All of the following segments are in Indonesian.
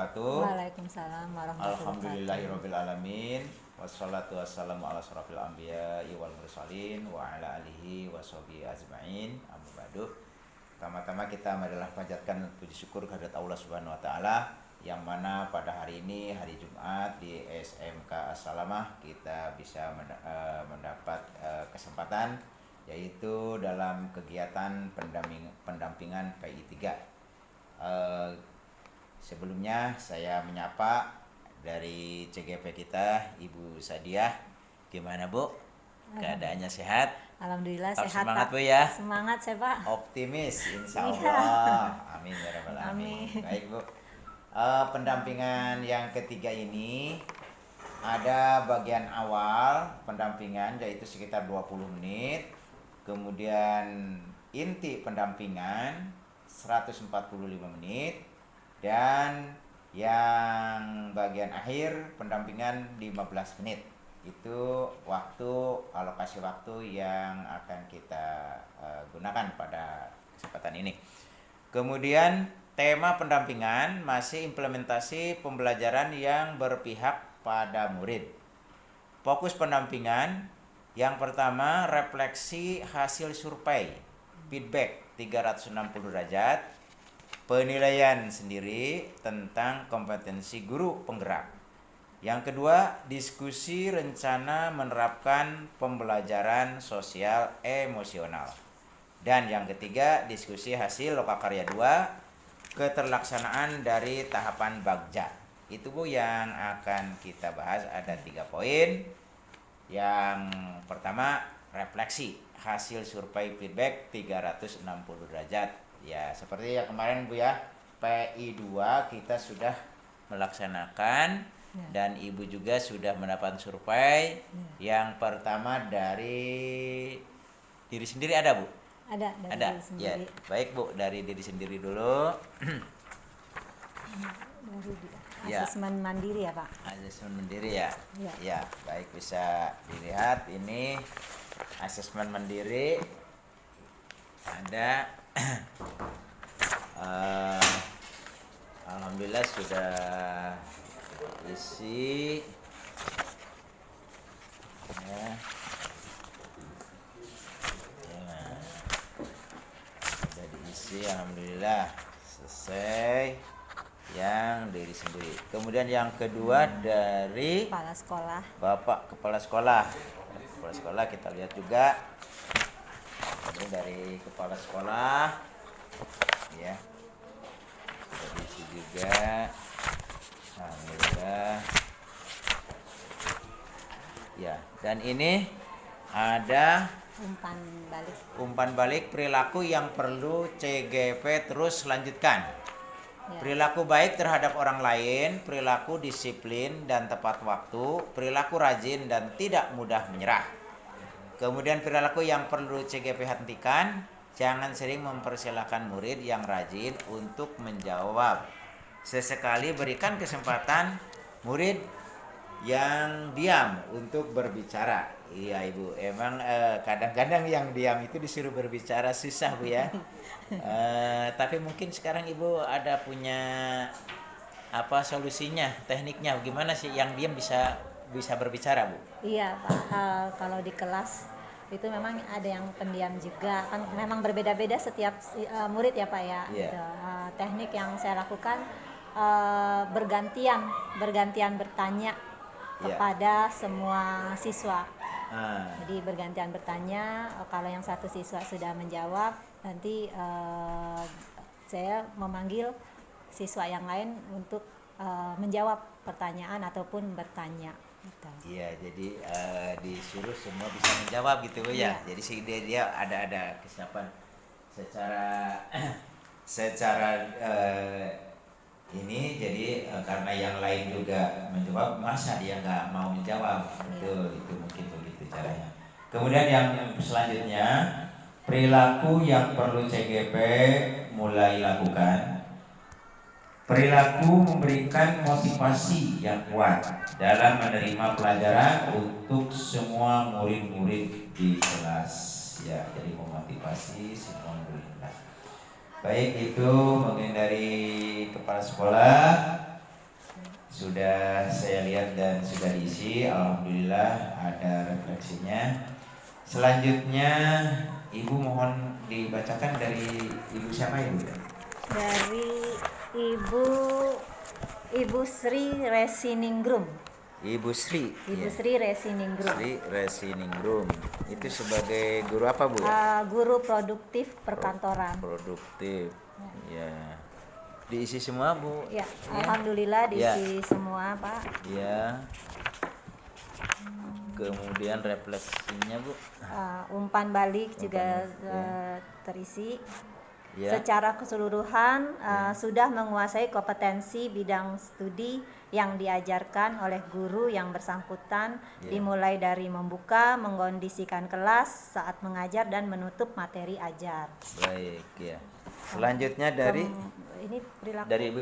wabarakatuh. Waalaikumsalam warahmatullahi wabarakatuh. Alhamdulillahirabbil alamin. Wassalatu wassalamu ala asrofil anbiya wal mursalin wa ala alihi washabihi ajmain. Amma ba'du. Pertama-tama kita marilah panjatkan puji syukur kehadirat Allah Subhanahu wa taala yang mana pada hari ini hari Jumat di SMK As-Salamah kita bisa mendapat kesempatan yaitu dalam kegiatan pendampingan PI 3. Sebelumnya saya menyapa dari CGP kita Ibu Sadiah. Gimana Bu? Keadaannya sehat? Alhamdulillah Tetap sehat semangat Pak. Bu ya. Semangat saya Pak. Optimis insya Allah. Amin ya rabbal alamin. Baik Bu. Pendampingan yang ketiga ini ada bagian awal pendampingan yaitu sekitar 20 menit. Kemudian inti pendampingan 145 menit. Dan yang bagian akhir pendampingan 15 menit. Itu alokasi waktu yang akan kita gunakan pada kesempatan ini. Kemudian tema pendampingan masih implementasi pembelajaran yang berpihak pada murid. Fokus pendampingan yang pertama refleksi hasil survei, feedback 360 derajat. Penilaian sendiri tentang kompetensi guru penggerak. Yang kedua, diskusi rencana menerapkan pembelajaran sosial emosional. Dan yang ketiga, diskusi hasil lokakarya 2, keterlaksanaan dari tahapan Bagja. Itu Bu yang akan kita bahas, ada 3 poin. Yang pertama, refleksi hasil survei feedback 360 derajat. Ya, seperti yang kemarin Bu ya, PI 2 kita sudah melaksanakan ya. Dan Ibu juga sudah mendapat survei ya. Yang pertama dari diri sendiri ada Bu? Ada. Diri sendiri. Ya, baik Bu, dari diri sendiri dulu. Dari asesmen mandiri ya Pak? Asesmen mandiri ya? Ya, baik, bisa dilihat ini asesmen mandiri. Ada alhamdulillah sudah isi ya. Sudah diisi, alhamdulillah selesai yang diri sendiri. Kemudian yang kedua dari kepala sekolah. Bapak Kepala Sekolah. Kepala Sekolah kita lihat juga. Ini dari Kepala Sekolah ya, jadi itu juga alhamdulillah ya. Dan ini ada umpan balik perilaku yang perlu CGP terus lanjutkan ya. Perilaku baik terhadap orang lain, perilaku disiplin dan tepat waktu, perilaku rajin dan tidak mudah menyerah. Kemudian perilaku yang perlu CGP hentikan, jangan sering mempersilahkan murid yang rajin untuk menjawab. Sesekali berikan kesempatan murid yang diam untuk berbicara. Iya Ibu, emang kadang-kadang yang diam itu disuruh berbicara susah Bu ya. Tapi mungkin sekarang Ibu ada punya apa solusinya, tekniknya gimana sih yang diam bisa berbicara Bu? Iya Pak, kalau di kelas itu memang ada yang pendiam juga, kan memang berbeda-beda setiap murid ya Pak ya. Yeah. Gitu. Teknik yang saya lakukan bergantian bertanya kepada semua siswa. Jadi bergantian bertanya, kalau yang satu siswa sudah menjawab, nanti saya memanggil siswa yang lain untuk menjawab pertanyaan ataupun bertanya. Iya, jadi disuruh semua bisa menjawab gitu ya. Jadi sih dia ada kesiapan secara ini. Jadi karena yang lain juga menjawab, masa dia nggak mau menjawab? Betul, itu mungkin begitu caranya. Kemudian yang selanjutnya, perilaku yang perlu CGP mulai lakukan. Perilaku memberikan motivasi yang kuat dalam menerima pelajaran untuk semua murid-murid di kelas. Ya, jadi memotivasi semua murid di kelas. Baik, itu mungkin dari kepala sekolah. sudah saya lihat dan sudah diisi. Alhamdulillah ada refleksinya. Selanjutnya Ibu mohon dibacakan dari Ibu siapa Ibu? Dari Ibu Sri Resiningrum. Ibu Sri. Ibu ya. Sri Resiningrum. Sri Resiningrum. Itu sebagai guru apa Bu? Guru produktif perkantoran. Produktif. Ya. Diisi semua Bu? Ya, Alhamdulillah diisi semua Pak. Ya. Kemudian refleksinya Bu? Umpan balik juga terisi. Ya. Secara keseluruhan sudah menguasai kompetensi bidang studi yang diajarkan oleh guru yang bersangkutan, dimulai dari membuka, mengkondisikan kelas saat mengajar dan menutup materi ajar. Baik ya. Selanjutnya dari ini perilaku. Dari Ibu.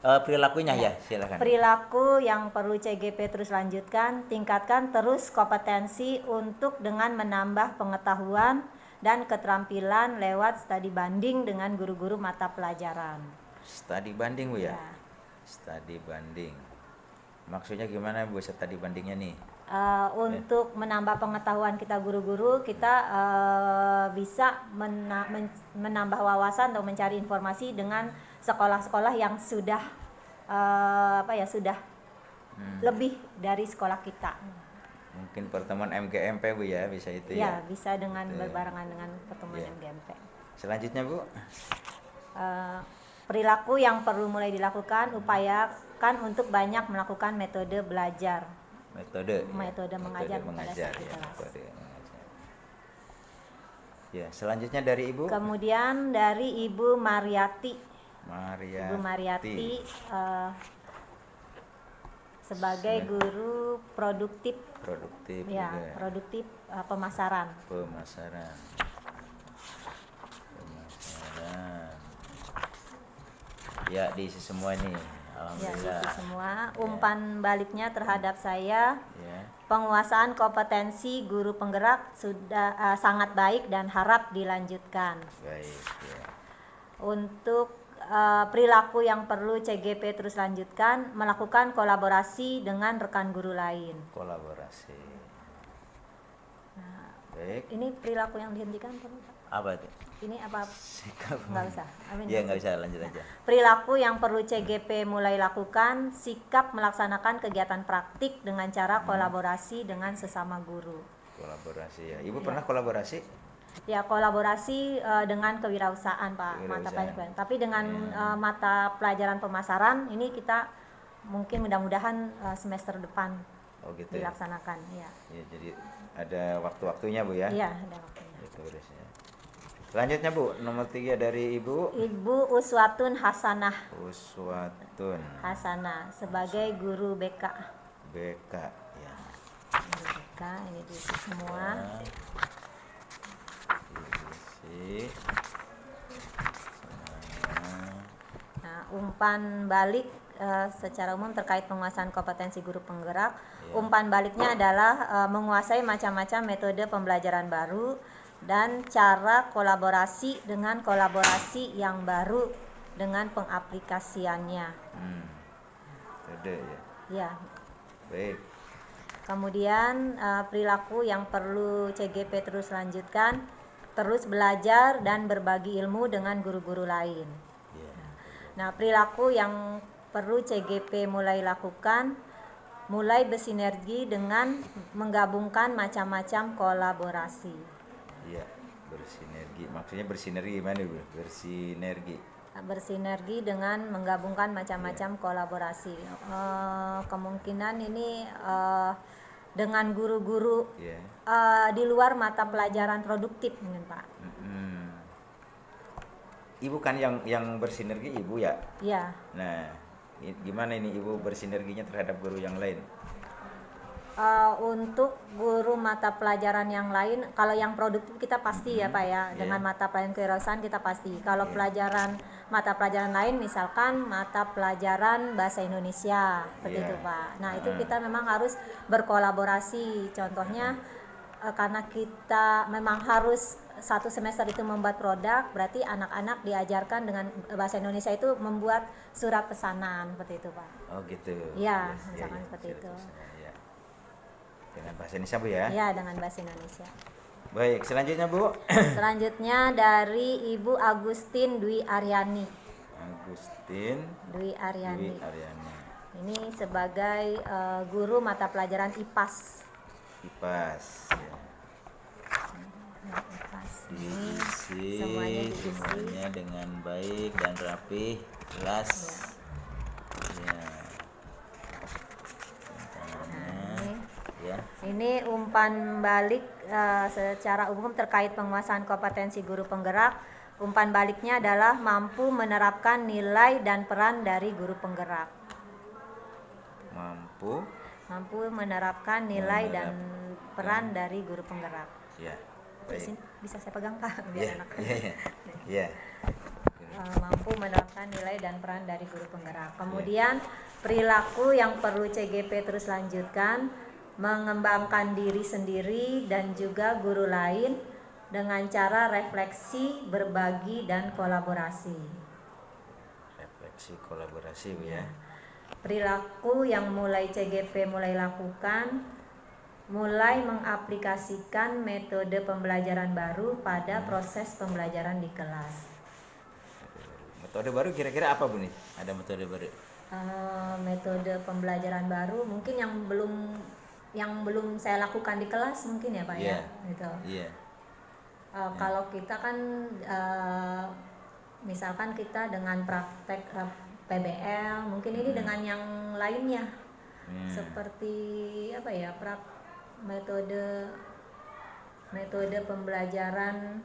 Perilakunya ya, silakan. Perilaku yang perlu CGP terus lanjutkan, tingkatkan terus kompetensi untuk dengan menambah pengetahuan dan keterampilan lewat studi banding dengan guru-guru mata pelajaran. Studi banding Bu ya? Ya. Studi banding. Maksudnya gimana Bu studi bandingnya nih? Untuk menambah pengetahuan kita guru-guru, kita bisa menambah wawasan atau mencari informasi dengan sekolah-sekolah yang sudah sudah lebih dari sekolah kita. Mungkin pertemuan MGMP Bu ya, bisa itu ya? Ya, bisa dengan berbarengan dengan pertemuan MGMP. Selanjutnya Bu? Perilaku yang perlu mulai dilakukan, upayakan untuk banyak melakukan metode belajar. Metode mengajar ya, ya, selanjutnya dari Ibu. Kemudian dari Ibu Mariati. Ibu Mariati sebagai guru produktif ya, juga. Produktif pemasaran. Ya, diisi semua nih. Alhamdulillah. Ya, diisi semua. Umpan baliknya terhadap saya. Penguasaan kompetensi guru penggerak sudah sangat baik dan harap dilanjutkan. Baik, ya. Untuk perilaku yang perlu CGP terus lanjutkan, melakukan kolaborasi dengan rekan guru lain. Kolaborasi. Nah, baik. Ini perilaku yang dihentikan perlu Pak? Apa itu? Ini apa? Nggak usah. Iya, nggak usah, lanjut aja. Perilaku yang perlu CGP mulai lakukan, sikap melaksanakan kegiatan praktik dengan cara kolaborasi dengan sesama guru. Kolaborasi ya. Ibu pernah kolaborasi? Ya, kolaborasi dengan kewirausahaan Pak, mata pelajaran. Tapi dengan mata pelajaran pemasaran ini kita mungkin mudah-mudahan semester depan dilaksanakan. Ya. Ya, jadi ada waktu-waktunya Bu ya? Iya, ada waktunya. Itu ya. Selanjutnya Bu, nomor 3 dari Ibu. Ibu Uswatun Hasanah. Uswatun Hasanah sebagai guru BK. BK ya. Guru BK ini diisi semua. Nah, umpan balik secara umum terkait penguasaan kompetensi guru penggerak. Umpan baliknya adalah menguasai macam-macam metode pembelajaran baru dan cara kolaborasi dengan kolaborasi yang baru dengan pengaplikasiannya. Metode ya. Ya. Baik. Kemudian perilaku yang perlu CGP terus lanjutkan, terus belajar dan berbagi ilmu dengan guru-guru lain. Nah, perilaku yang perlu CGP mulai lakukan, mulai bersinergi dengan menggabungkan macam-macam kolaborasi. Iya, bersinergi. Maksudnya bersinergi gimana Bu? Bersinergi dengan menggabungkan macam-macam kolaborasi. Kemungkinan ini dengan guru-guru di luar mata pelajaran produktif mungkin Pak. Ibu kan yang bersinergi Ibu ya? Iya. Nah, gimana ini Ibu bersinerginya terhadap guru yang lain? Untuk guru mata pelajaran yang lain, kalau yang produktif kita pasti ya Pak ya, dengan mata pelajaran kewirausahaan kita pasti. Kalau mata pelajaran lain misalkan mata pelajaran bahasa Indonesia seperti itu Pak. Nah, itu kita memang harus berkolaborasi. Contohnya karena kita memang harus satu semester itu membuat produk, berarti anak-anak diajarkan dengan bahasa Indonesia itu membuat surat pesanan seperti itu, Pak. Oh gitu. Iya, Yes, misalkan ya, seperti itu. Ya. Dengan bahasa Indonesia Bu ya? Iya, dengan bahasa Indonesia. Baik, selanjutnya Bu. Selanjutnya dari Ibu Agustin Dwi Aryani. Agustin Dwi Aryani. Dwi Aryani. Ini sebagai guru mata pelajaran IPAS. IPAS. Ya. IPAS. Diisi Semuanya dengan baik dan rapi, jelas. Ya. Ya. Ini umpan balik secara umum terkait penguasaan kompetensi guru penggerak. Umpan baliknya adalah mampu menerapkan nilai dan peran dari guru penggerak. Mampu menerapkan nilai dan peran dari guru penggerak. Ya. Bisa saya pegang Pak biar enak. Ya. Mampu menerapkan nilai dan peran dari guru penggerak. Kemudian perilaku yang perlu CGP terus lanjutkan, mengembangkan diri sendiri dan juga guru lain dengan cara refleksi, berbagi dan kolaborasi. Refleksi, kolaborasi Bu ya. Perilaku yang mulai CGP mulai lakukan, mulai mengaplikasikan metode pembelajaran baru pada proses pembelajaran di kelas. Metode baru kira-kira apa Bu nih? Ada metode baru? Metode pembelajaran baru mungkin yang belum saya lakukan di kelas mungkin ya Pak ya. Gitu. Kalau kita kan misalkan kita dengan praktek PBL, mungkin ini dengan yang lainnya, seperti apa ya, metode pembelajaran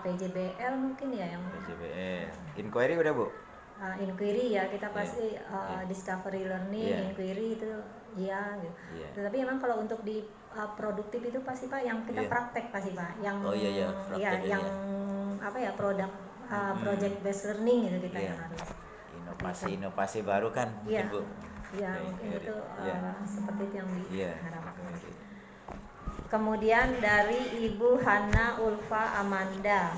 PJBL mungkin ya yang PJBL. Inquiry udah Bu? Inquiry ya kita pasti discovery learning, inquiry itu gitu. Tetapi memang kalau untuk di produktif itu pasti Pak yang kita praktek pasti Pak, yang apa ya produk project based learning gitu kita yang harus. Inovasi baru kan Bu? Iya mungkin itu seperti itu yang diharapkan. Kemudian dari Ibu Hana Ulfa Amanda.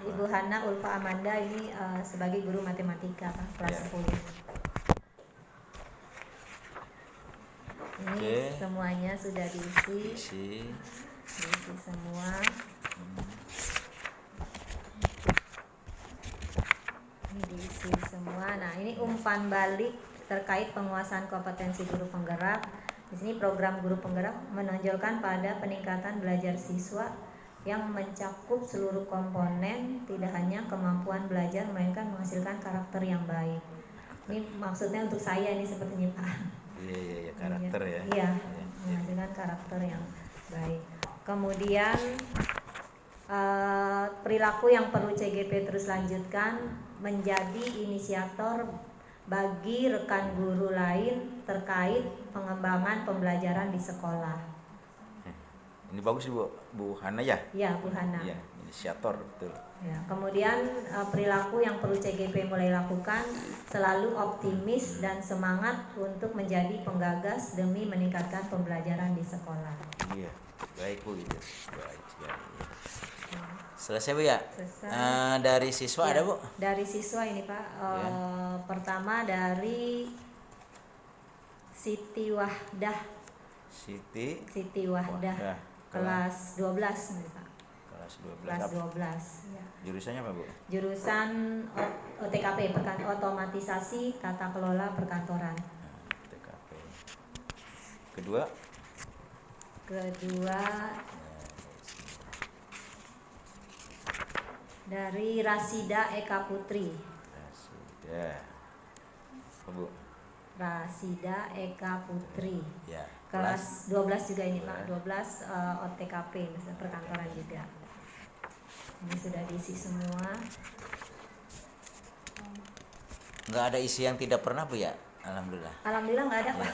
Ibu Hana Ulfa Amanda ini sebagai guru matematika Pak, kelas 10. Ini semuanya sudah diisi semua. Ini diisi semua. Nah, ini umpan balik terkait penguasaan kompetensi guru penggerak. Di sini program guru penggerak menonjolkan pada peningkatan belajar siswa yang mencakup seluruh komponen, tidak hanya kemampuan belajar melainkan menghasilkan karakter yang baik. Ini maksudnya untuk saya ini sepertinya Pak. Iya, karakter ya. Iya, menghasilkan karakter yang baik. Kemudian perilaku yang perlu CGP terus lanjutkan, menjadi inisiator bagi rekan guru lain terkait pengembangan pembelajaran di sekolah. Ini bagus Bu Hana ya? Iya, Bu Hana. Iya, inisiator betul. Ya, kemudian perilaku yang perlu CGP mulai lakukan, selalu optimis dan semangat untuk menjadi penggagas demi meningkatkan pembelajaran di sekolah. Iya, baik Bu itu. Baik sekali. Selesai Bu ya? Selesai. Dari siswa ada Bu? Dari siswa ini Pak. Pertama dari Siti Wahdah. Siti Wahdah. Kelas 12 nih Pak. Kelas 12. Ya. Jurusannya apa Bu? Jurusan OTKP, otomatisasi tata kelola perkantoran. OTKP. Kedua dari Rasida Eka Putri. Rasida Eka Putri. Ya. Kelas 12 juga ini Pak. 12 OTKP perkantoran juga. Ini sudah diisi semua. Nggak ada isi yang tidak pernah Bu ya? Alhamdulillah. Alhamdulillah nggak ada Pak.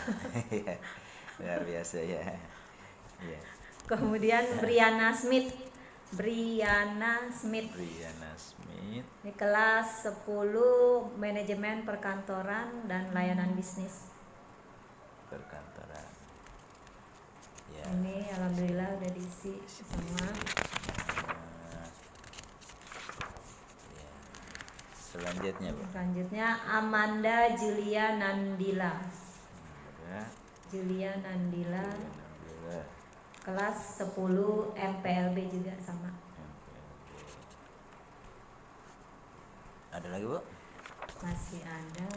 Luar biasa ya. Kemudian Briana Smith. Ini kelas 10 manajemen perkantoran dan layanan bisnis. Perkantoran. Ya. Ya. Ini alhamdulillah udah diisi semua. Ya. Selanjutnya, Bu. Selanjutnya Amanda Julia Nandila. Julia Nandila. Nandila. Kelas 10 MPLB juga sama. Ada lagi, Bu? Masih ada.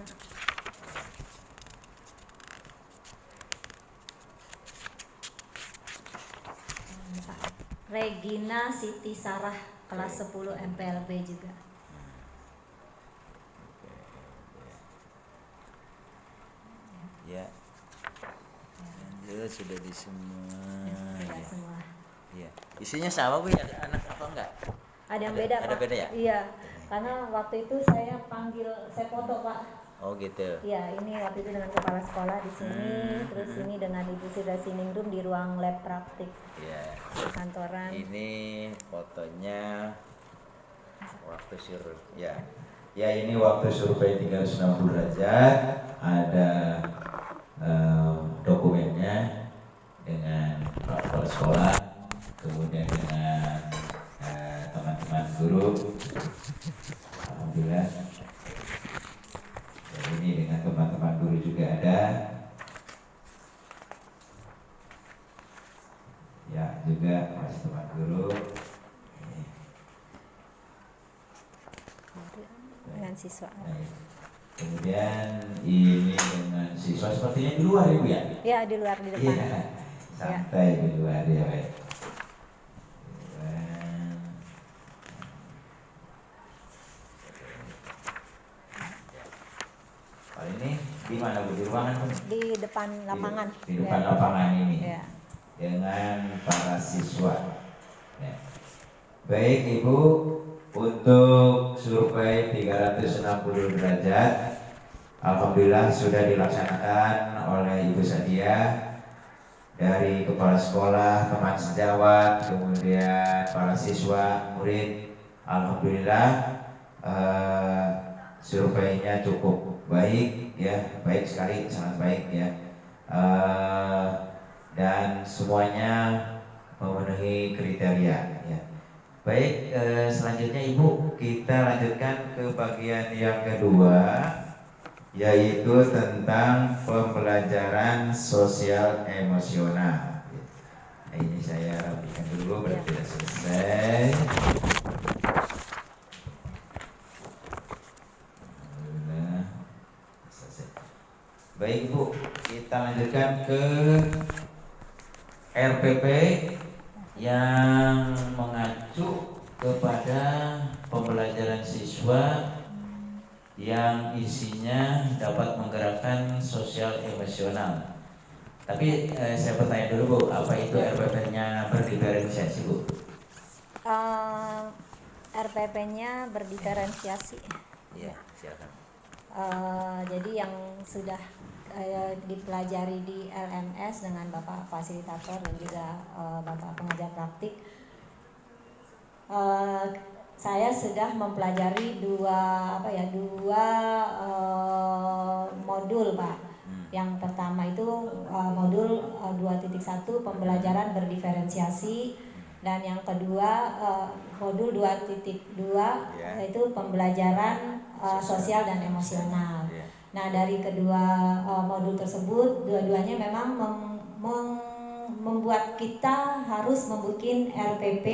Regina Siti Sarah kelas 10 MPLB juga. Ya. Lanjut, sudah di semua. Sudah semua. Iya. Isinya sama, Bu, ya? Anak apa enggak? Ada yang beda, ada Pak. beda ya? Iya. Karena waktu itu saya foto, Pak. Oh, gitu. Iya, ini waktu itu dengan kepala sekolah di sini, terus ini dengan Ibu Sirasi Ningrum di ruang lab praktik. Iya. Kantoran. Ini fotonya waktu survei. Ya. Ya, ini waktu survei 360 derajat. Ada dokumennya dengan kepala sekolah, kemudian dengan teman-teman guru. Alhamdulillah. Dan ini dengan teman-teman guru juga ada. Ya, juga masih teman guru. Dengan siswa. Kemudian ini dengan siswa sepertinya di luar, Ibu, ya? Ya, di luar, di depan. Iya, santai di luar ya, baik. Kalau ini di mana, Bu? Di ruangan, Bu? Di depan lapangan. Di depan lapangan ini. Ya. Dengan para siswa. Ya. Baik, Ibu, untuk survei 360 derajat alhamdulillah sudah dilaksanakan oleh Ibu Sadia dari kepala sekolah, teman sejawat, kemudian para siswa, murid. Alhamdulillah surveinya cukup baik, ya, baik sekali, sangat baik, ya. Dan semuanya memenuhi kriteria, ya. Baik, selanjutnya Ibu, kita lanjutkan ke bagian yang kedua, yaitu tentang pembelajaran sosial emosional. Nah, ini saya rapikan dulu, berarti sudah selesai. Baik, Bu, kita lanjutkan ke RPP yang mengacu kepada pembelajaran siswa yang isinya dapat menggerakkan sosial emosional. Tapi saya bertanya dulu, Bu, apa itu RPP-nya berdiferensiasi, Bu? RPP-nya berdiferensiasi. Iya, silakan. Jadi yang sudah dipelajari di LMS dengan Bapak fasilitator dan juga Bapak pengajar praktik, saya sudah mempelajari dua modul, Pak. Yang pertama itu modul 2.1 pembelajaran berdiferensiasi, dan yang kedua modul 2.2 yaitu pembelajaran sosial dan emosional. Nah, dari kedua modul tersebut, dua-duanya memang membuat kita harus membuat RPP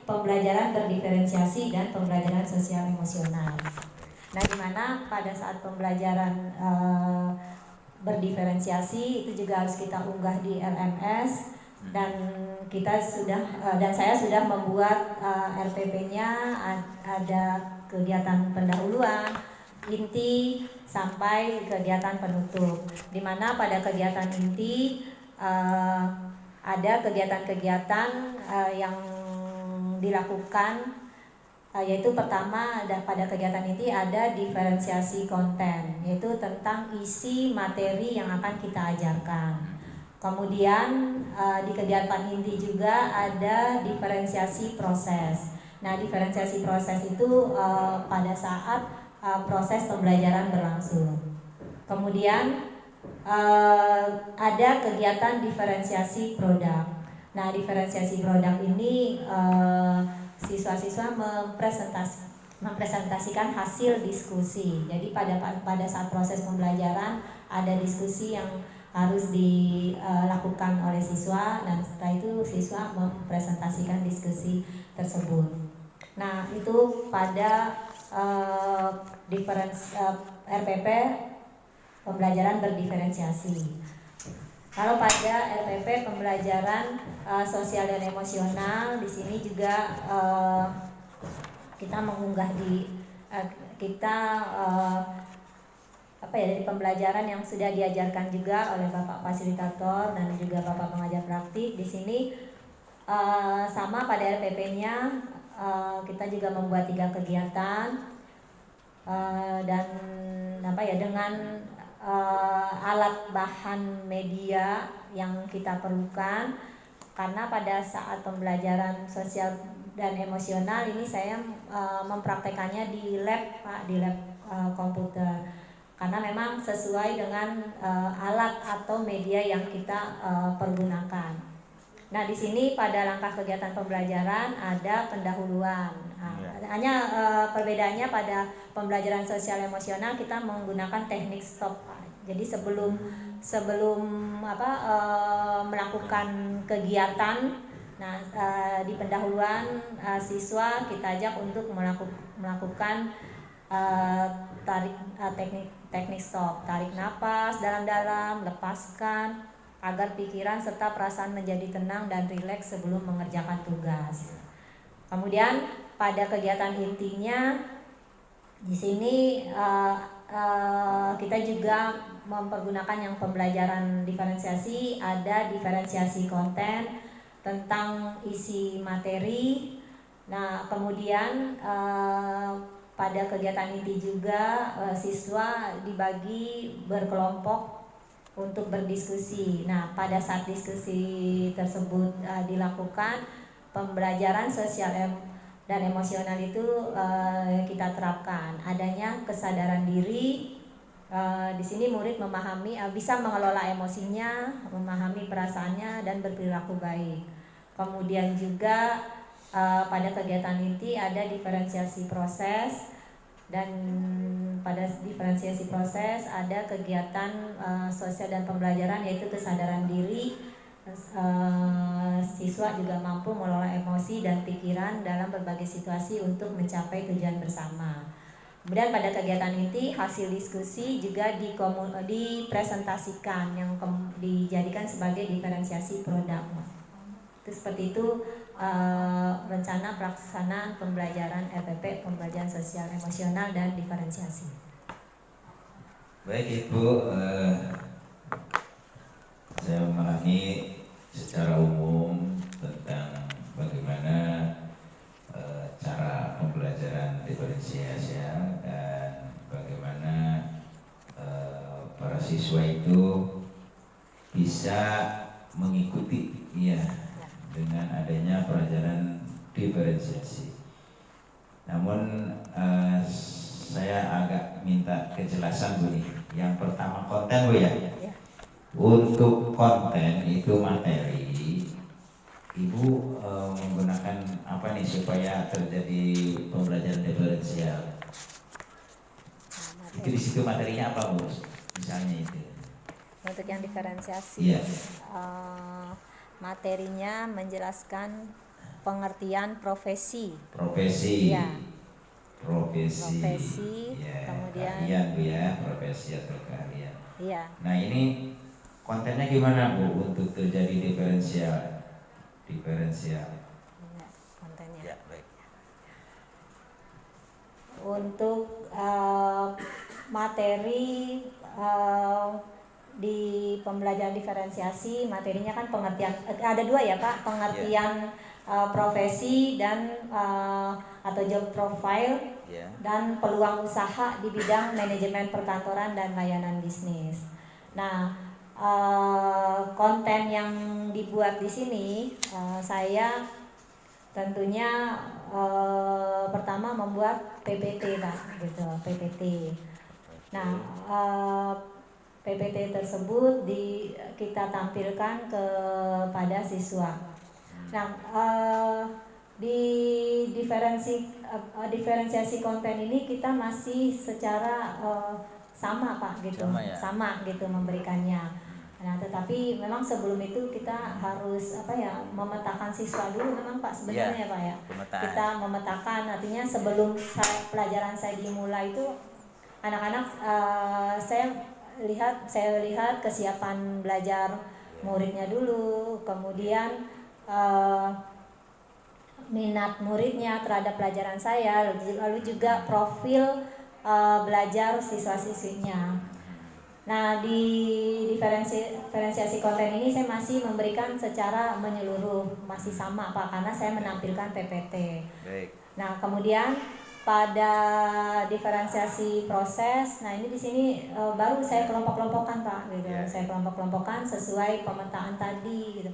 pembelajaran berdiferensiasi dan pembelajaran sosial emosional. Nah, di mana pada saat pembelajaran berdiferensiasi itu juga harus kita unggah di LMS, dan saya sudah membuat RPP-nya. Ada kegiatan pendahuluan, inti, sampai kegiatan penutup, di mana pada kegiatan inti ada kegiatan-kegiatan yang dilakukan, yaitu pertama pada kegiatan inti ada diferensiasi konten, yaitu tentang isi materi yang akan kita ajarkan. Kemudian di kegiatan inti juga ada diferensiasi proses. Nah, diferensiasi proses itu pada saat proses pembelajaran berlangsung. Kemudian ada kegiatan diferensiasi produk. Nah, diferensiasi produk ini siswa-siswa mempresentasikan hasil diskusi. Jadi pada saat proses pembelajaran ada diskusi yang harus dilakukan oleh siswa, dan setelah itu siswa mempresentasikan diskusi tersebut. Nah, itu pada RPP pembelajaran berdiferensiasi. Kalau pada RPP pembelajaran sosial dan emosional, di sini juga kita mengunggah dari pembelajaran yang sudah diajarkan juga oleh Bapak Fasilitator dan juga Bapak Pengajar Praktik. Di sini sama pada RPP-nya kita juga membuat 3 kegiatan dan dengan alat bahan media yang kita perlukan, karena pada saat pembelajaran sosial dan emosional ini saya mempraktekannya di lab, Pak, di lab komputer, karena memang sesuai dengan alat atau media yang kita pergunakan. Nah, di sini pada langkah kegiatan pembelajaran ada pendahuluan. Hanya perbedaannya pada pembelajaran sosial emosional kita menggunakan teknik stop. Jadi sebelum melakukan kegiatan, nah di pendahuluan siswa kita ajak untuk melakukan teknik stop, tarik napas dalam-dalam, lepaskan, agar pikiran serta perasaan menjadi tenang dan rileks sebelum mengerjakan tugas. Kemudian pada kegiatan intinya di sini kita juga mempergunakan yang pembelajaran diferensiasi, ada diferensiasi konten tentang isi materi. Nah, kemudian pada kegiatan inti juga siswa dibagi berkelompok untuk berdiskusi. Nah, pada saat diskusi tersebut dilakukan, pembelajaran sosial dan emosional itu kita terapkan adanya kesadaran diri. Di sini murid bisa mengelola emosinya, memahami perasaannya, dan berperilaku baik. Kemudian juga pada kegiatan inti ada diferensiasi proses, dan pada diferensiasi proses ada kegiatan sosial dan pembelajaran, yaitu kesadaran diri. Siswa juga mampu mengelola emosi dan pikiran dalam berbagai situasi untuk mencapai tujuan bersama. Kemudian pada kegiatan inti hasil diskusi juga dipresentasikan yang dijadikan sebagai diferensiasi produk. Itu seperti itu rencana pelaksanaan pembelajaran RPP, pembelajaran sosial emosional dan diferensiasi. Baik Ibu, saya memahami secara umum tentang bagaimana cara pembelajaran diferensiasi dan bagaimana para siswa itu bisa mengikuti dengan adanya pelajaran diferensiasi. Namun saya agak minta kejelasan Bu nih. Yang pertama konten Bu ya. Untuk konten itu materi, Ibu menggunakan apa nih supaya terjadi pembelajaran diferensial? Itu di situ materinya apa Bu? Misalnya itu. Untuk yang diferensiasi, materinya menjelaskan pengertian profesi. Ya. Kemudian keahlian Bu ya, profesi atau keahlian. Iya. Nah ini kontennya gimana Bu untuk terjadi diferensial? Ya, kontennya. Ya, baik. Untuk materi di pembelajaran diferensiasi, materinya kan pengertian, ada 2 ya Pak, pengertian profesi dan atau job profile, dan peluang usaha di bidang manajemen perkantoran dan layanan bisnis. Nah, konten yang dibuat di sini saya tentunya pertama membuat PPT Pak, gitu, PPT. Nah, PPT tersebut kita tampilkan kepada siswa. Nah, di diferensiasi konten ini kita masih secara sama Pak gitu, sama gitu memberikannya. Nah, tetapi memang sebelum itu kita harus memetakan siswa dulu memang Pak sebenarnya Pak ya. Kita memetakan, artinya sebelum pelajaran saya dimulai itu anak-anak saya lihat kesiapan belajar muridnya dulu, kemudian minat muridnya terhadap pelajaran saya, lalu juga profil belajar siswa-siswinya. Nah, di diferensiasi konten ini saya masih memberikan secara menyeluruh, masih sama Pak, karena saya menampilkan PPT. Baik. Nah, kemudian pada diferensiasi proses, nah ini di sini baru saya kelompok-kelompokkan Pak, gitu. Saya kelompok-kelompokkan sesuai pemetaan tadi, gitu.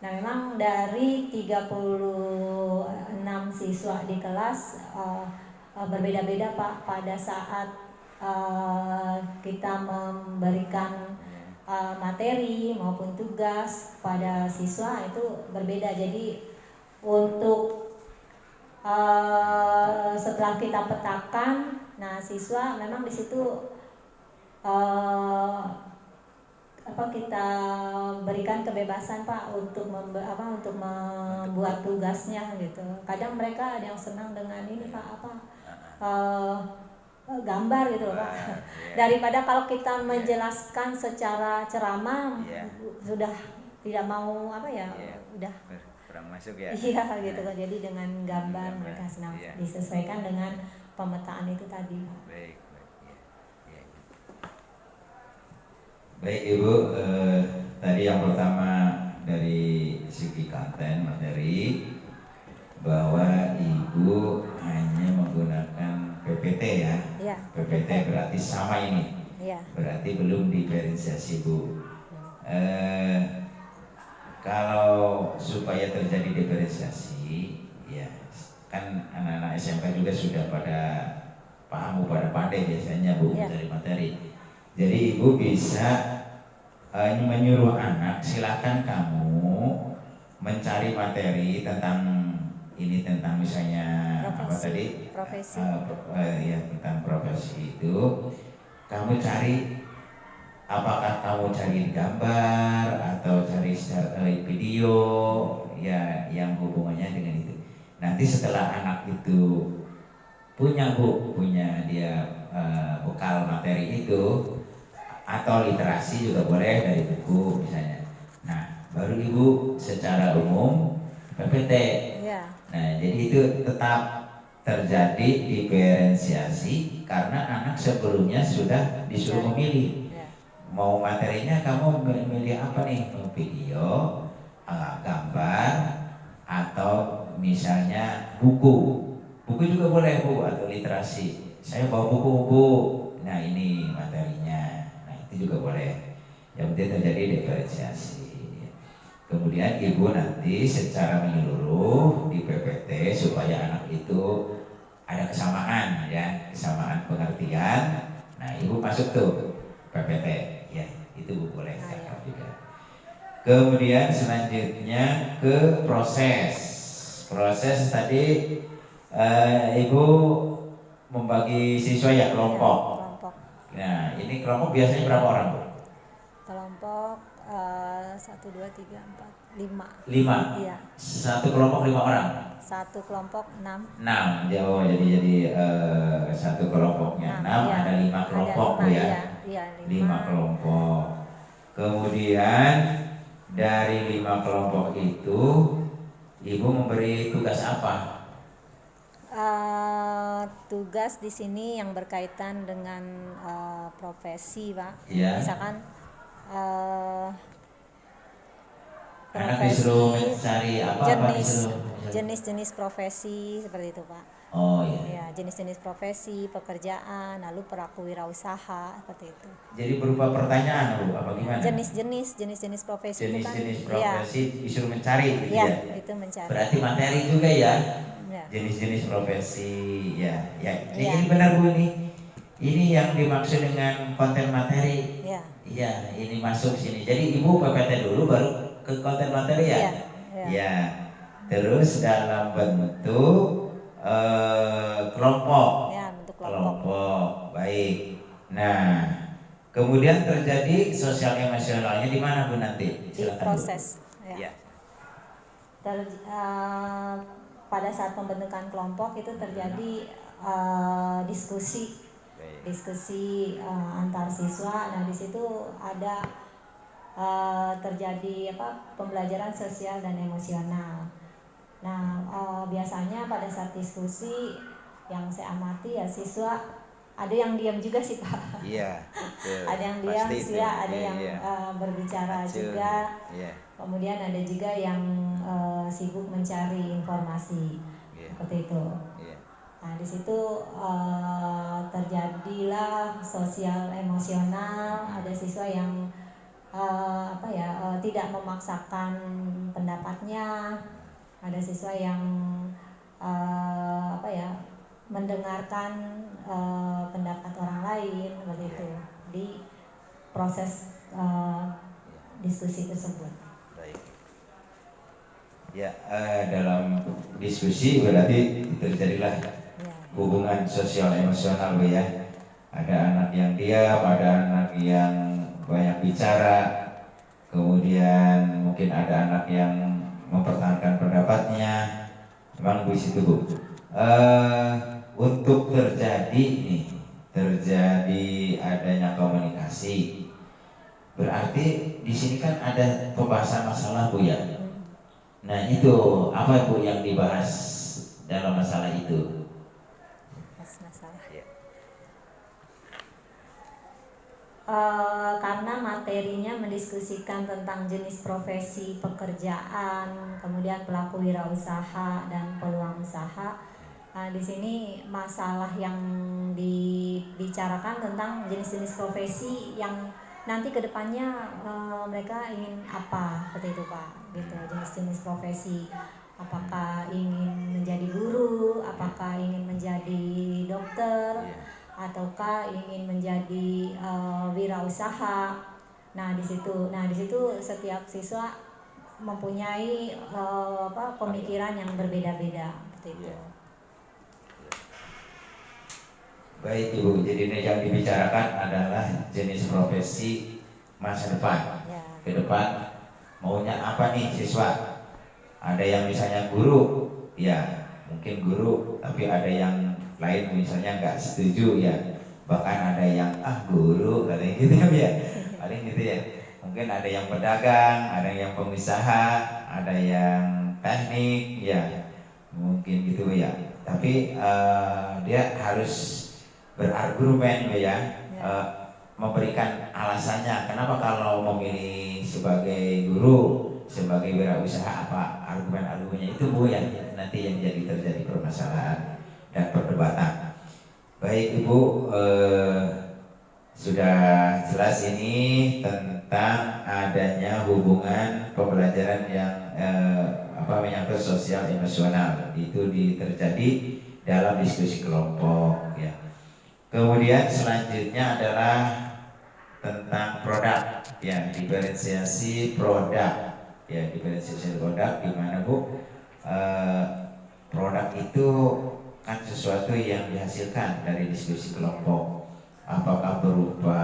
Nah, memang dari 36 siswa di kelas berbeda-beda Pak pada saat kita memberikan materi maupun tugas pada siswa itu berbeda. Jadi untuk setelah kita petakan, nah siswa memang di situ kita berikan kebebasan Pak untuk membuat tugasnya gitu. Kadang mereka ada yang senang dengan ini Pak gambar gitu loh Pak. Daripada kalau kita menjelaskan secara ceramah sudah tidak mau udah kurang masuk ya. Iya gitu kan. Jadi dengan gambar mereka senang, disesuaikan dengan pemetaan itu tadi Pak. Baik Ibu, tadi yang pertama dari segi konten materi bahwa Ibu hanya menggunakan PPT ya. Iya, PPT berarti sama ini. Iya. Berarti belum diferensiasi Bu. Kalau supaya terjadi diferensiasi, ya kan anak-anak SMK juga sudah pada paham, pada pandai biasanya Bu dari materi. Jadi Ibu bisa menyuruh anak, silakan kamu mencari materi tentang ini, tentang misalnya profesi. Ya tentang profesi itu kamu cari, apakah kamu cari gambar atau cari video ya yang hubungannya dengan itu. Nanti setelah anak itu punya dia bekal materi itu atau literasi juga boleh dari buku misalnya. Nah baru Ibu secara umum PPT. Nah jadi itu tetap terjadi diferensiasi karena anak sebelumnya sudah disuruh memilih mau materinya, kamu memilih apa nih, video, gambar, atau misalnya buku juga boleh Bu, atau literasi. Saya bawa buku Bu, nah ini materinya, nah itu juga boleh. Yang penting terjadi diferensiasi. Kemudian Ibu nanti secara menyeluruh di PPT supaya anak itu ada kesamaan ya, kesamaan pengertian. Nah Ibu masuk tuh PPT ya, itu Bu boleh cakap juga. Kemudian selanjutnya ke proses tadi Ibu membagi siswa ya kelompok. Nah ini kelompok biasanya berapa orang Bu? Kelompok 1, 2, 3, 4, 5. 5. Iya. Satu kelompok 5 orang. Satu kelompok 6. 6. Jadi satu kelompoknya 6, ada 5 kelompok Bu ya. Iya, 5 kelompok. Kemudian dari 5 kelompok itu Ibu memberi tugas apa? Tugas di sini yang berkaitan dengan profesi Pak. Ya. Misalkan anak disuruh mencari jenis-jenis profesi seperti itu Pak. Oh iya. Ya, jenis-jenis profesi, pekerjaan, lalu pelaku wirausaha seperti itu. Jadi berupa pertanyaan Bu, apa gimana? Jenis-jenis profesi itu kan. Jenis-jenis profesi disuruh mencari gitu ya. Itu mencari. Berarti materi juga ya. Jenis-jenis profesi ya. Ini benar Bu ini. Ini yang dimaksud dengan konten materi. Iya, ini masuk sini. Jadi Ibu PPT dulu baru ke konten materi ya. Ya. Terus dalam bentuk kelompok. Ya, bentuk kelompok. Baik. Nah, kemudian terjadi sosial emosionalnya di mana Bu nanti? Di proses. Bu. Ya. Pada saat pembentukan kelompok itu terjadi diskusi antar siswa. Nah, di situ ada terjadi pembelajaran sosial dan emosional. Nah, biasanya pada saat diskusi yang saya amati ya siswa ada yang diam juga sih Pak. Iya. Ada yang diam, ada yang berbicara juga. Iya. Kemudian ada juga yang sibuk mencari informasi, seperti itu. Nah, di situ terjadilah sosial emosional. Ada siswa yang tidak memaksakan pendapatnya. Ada siswa yang mendengarkan pendapat orang lain, seperti itu di proses diskusi tersebut. Ya, dalam diskusi berarti terjadilah hubungan sosial emosional Bu ya. Ada anak yang diam, ada anak yang banyak bicara, kemudian mungkin ada anak yang mempertahankan pendapatnya. Memang di situ Bu. Untuk terjadi adanya komunikasi, berarti di sini kan ada pembahasan masalah Bu ya. Nah itu apa Bu yang dibahas dalam masalah itu? Karena materinya mendiskusikan tentang jenis profesi pekerjaan, kemudian pelaku wirausaha dan peluang usaha. Di sini masalah yang dibicarakan tentang jenis-jenis profesi yang nanti kedepannya mereka ingin apa, seperti itu Pak, gitu. Jenis-jenis profesi, apakah ingin menjadi guru, apakah ingin menjadi dokter, ataukah ingin menjadi wirausaha. Nah di situ setiap siswa mempunyai pemikiran yang berbeda-beda, seperti itu. Baik Ibu, jadi yang dibicarakan adalah jenis profesi masa depan. Ke depan maunya apa nih siswa? Ada yang misalnya guru, ya mungkin guru, tapi ada yang lain misalnya nggak setuju ya. Bahkan ada yang guru, katanya gitu ya, paling gitu ya. Mungkin ada yang pedagang, ada yang pengusaha, ada yang teknik, ya mungkin gitu ya. Tapi dia harus berargumen ya, memberikan alasannya kenapa kalau memilih sebagai guru, sebagai wirausaha, apa argumen-argumennya itu Bu yang nanti yang terjadi permasalahan dan perdebatan. Baik Ibu, sudah jelas ini tentang adanya hubungan pembelajaran yang menyangkut sosial emosional itu terjadi dalam diskusi kelompok ya. Kemudian selanjutnya adalah tentang produk ya, diferensiasi produk ya, diferensiasi produk di mana Bu produk itu kan sesuatu yang dihasilkan dari diskusi kelompok, apakah berupa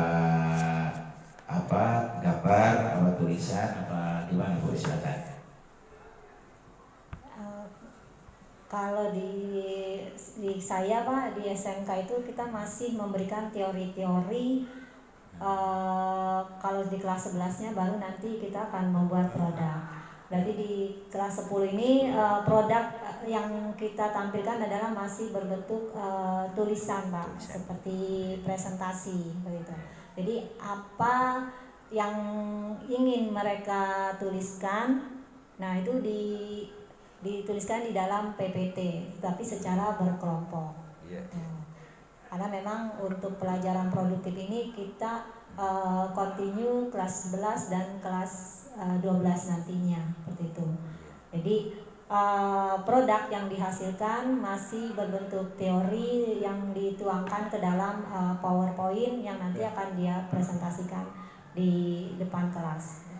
gambar, tulisan, gimana Bu, silakan. Kalau di saya Pak, di SMK itu kita masih memberikan teori-teori. Kalau di kelas 11-nya baru nanti kita akan membuat produk. Berarti di kelas 10 ini produk yang kita tampilkan adalah masih berbentuk tulisan Pak, seperti presentasi begitu. Jadi apa yang ingin mereka tuliskan, nah itu dituliskan di dalam PPT, tapi secara berkelompok. Karena memang untuk pelajaran produktif ini kita continue kelas 11 dan kelas 12 nantinya, seperti itu. Jadi produk yang dihasilkan masih berbentuk teori yang dituangkan ke dalam PowerPoint yang nanti akan dia presentasikan di depan kelas.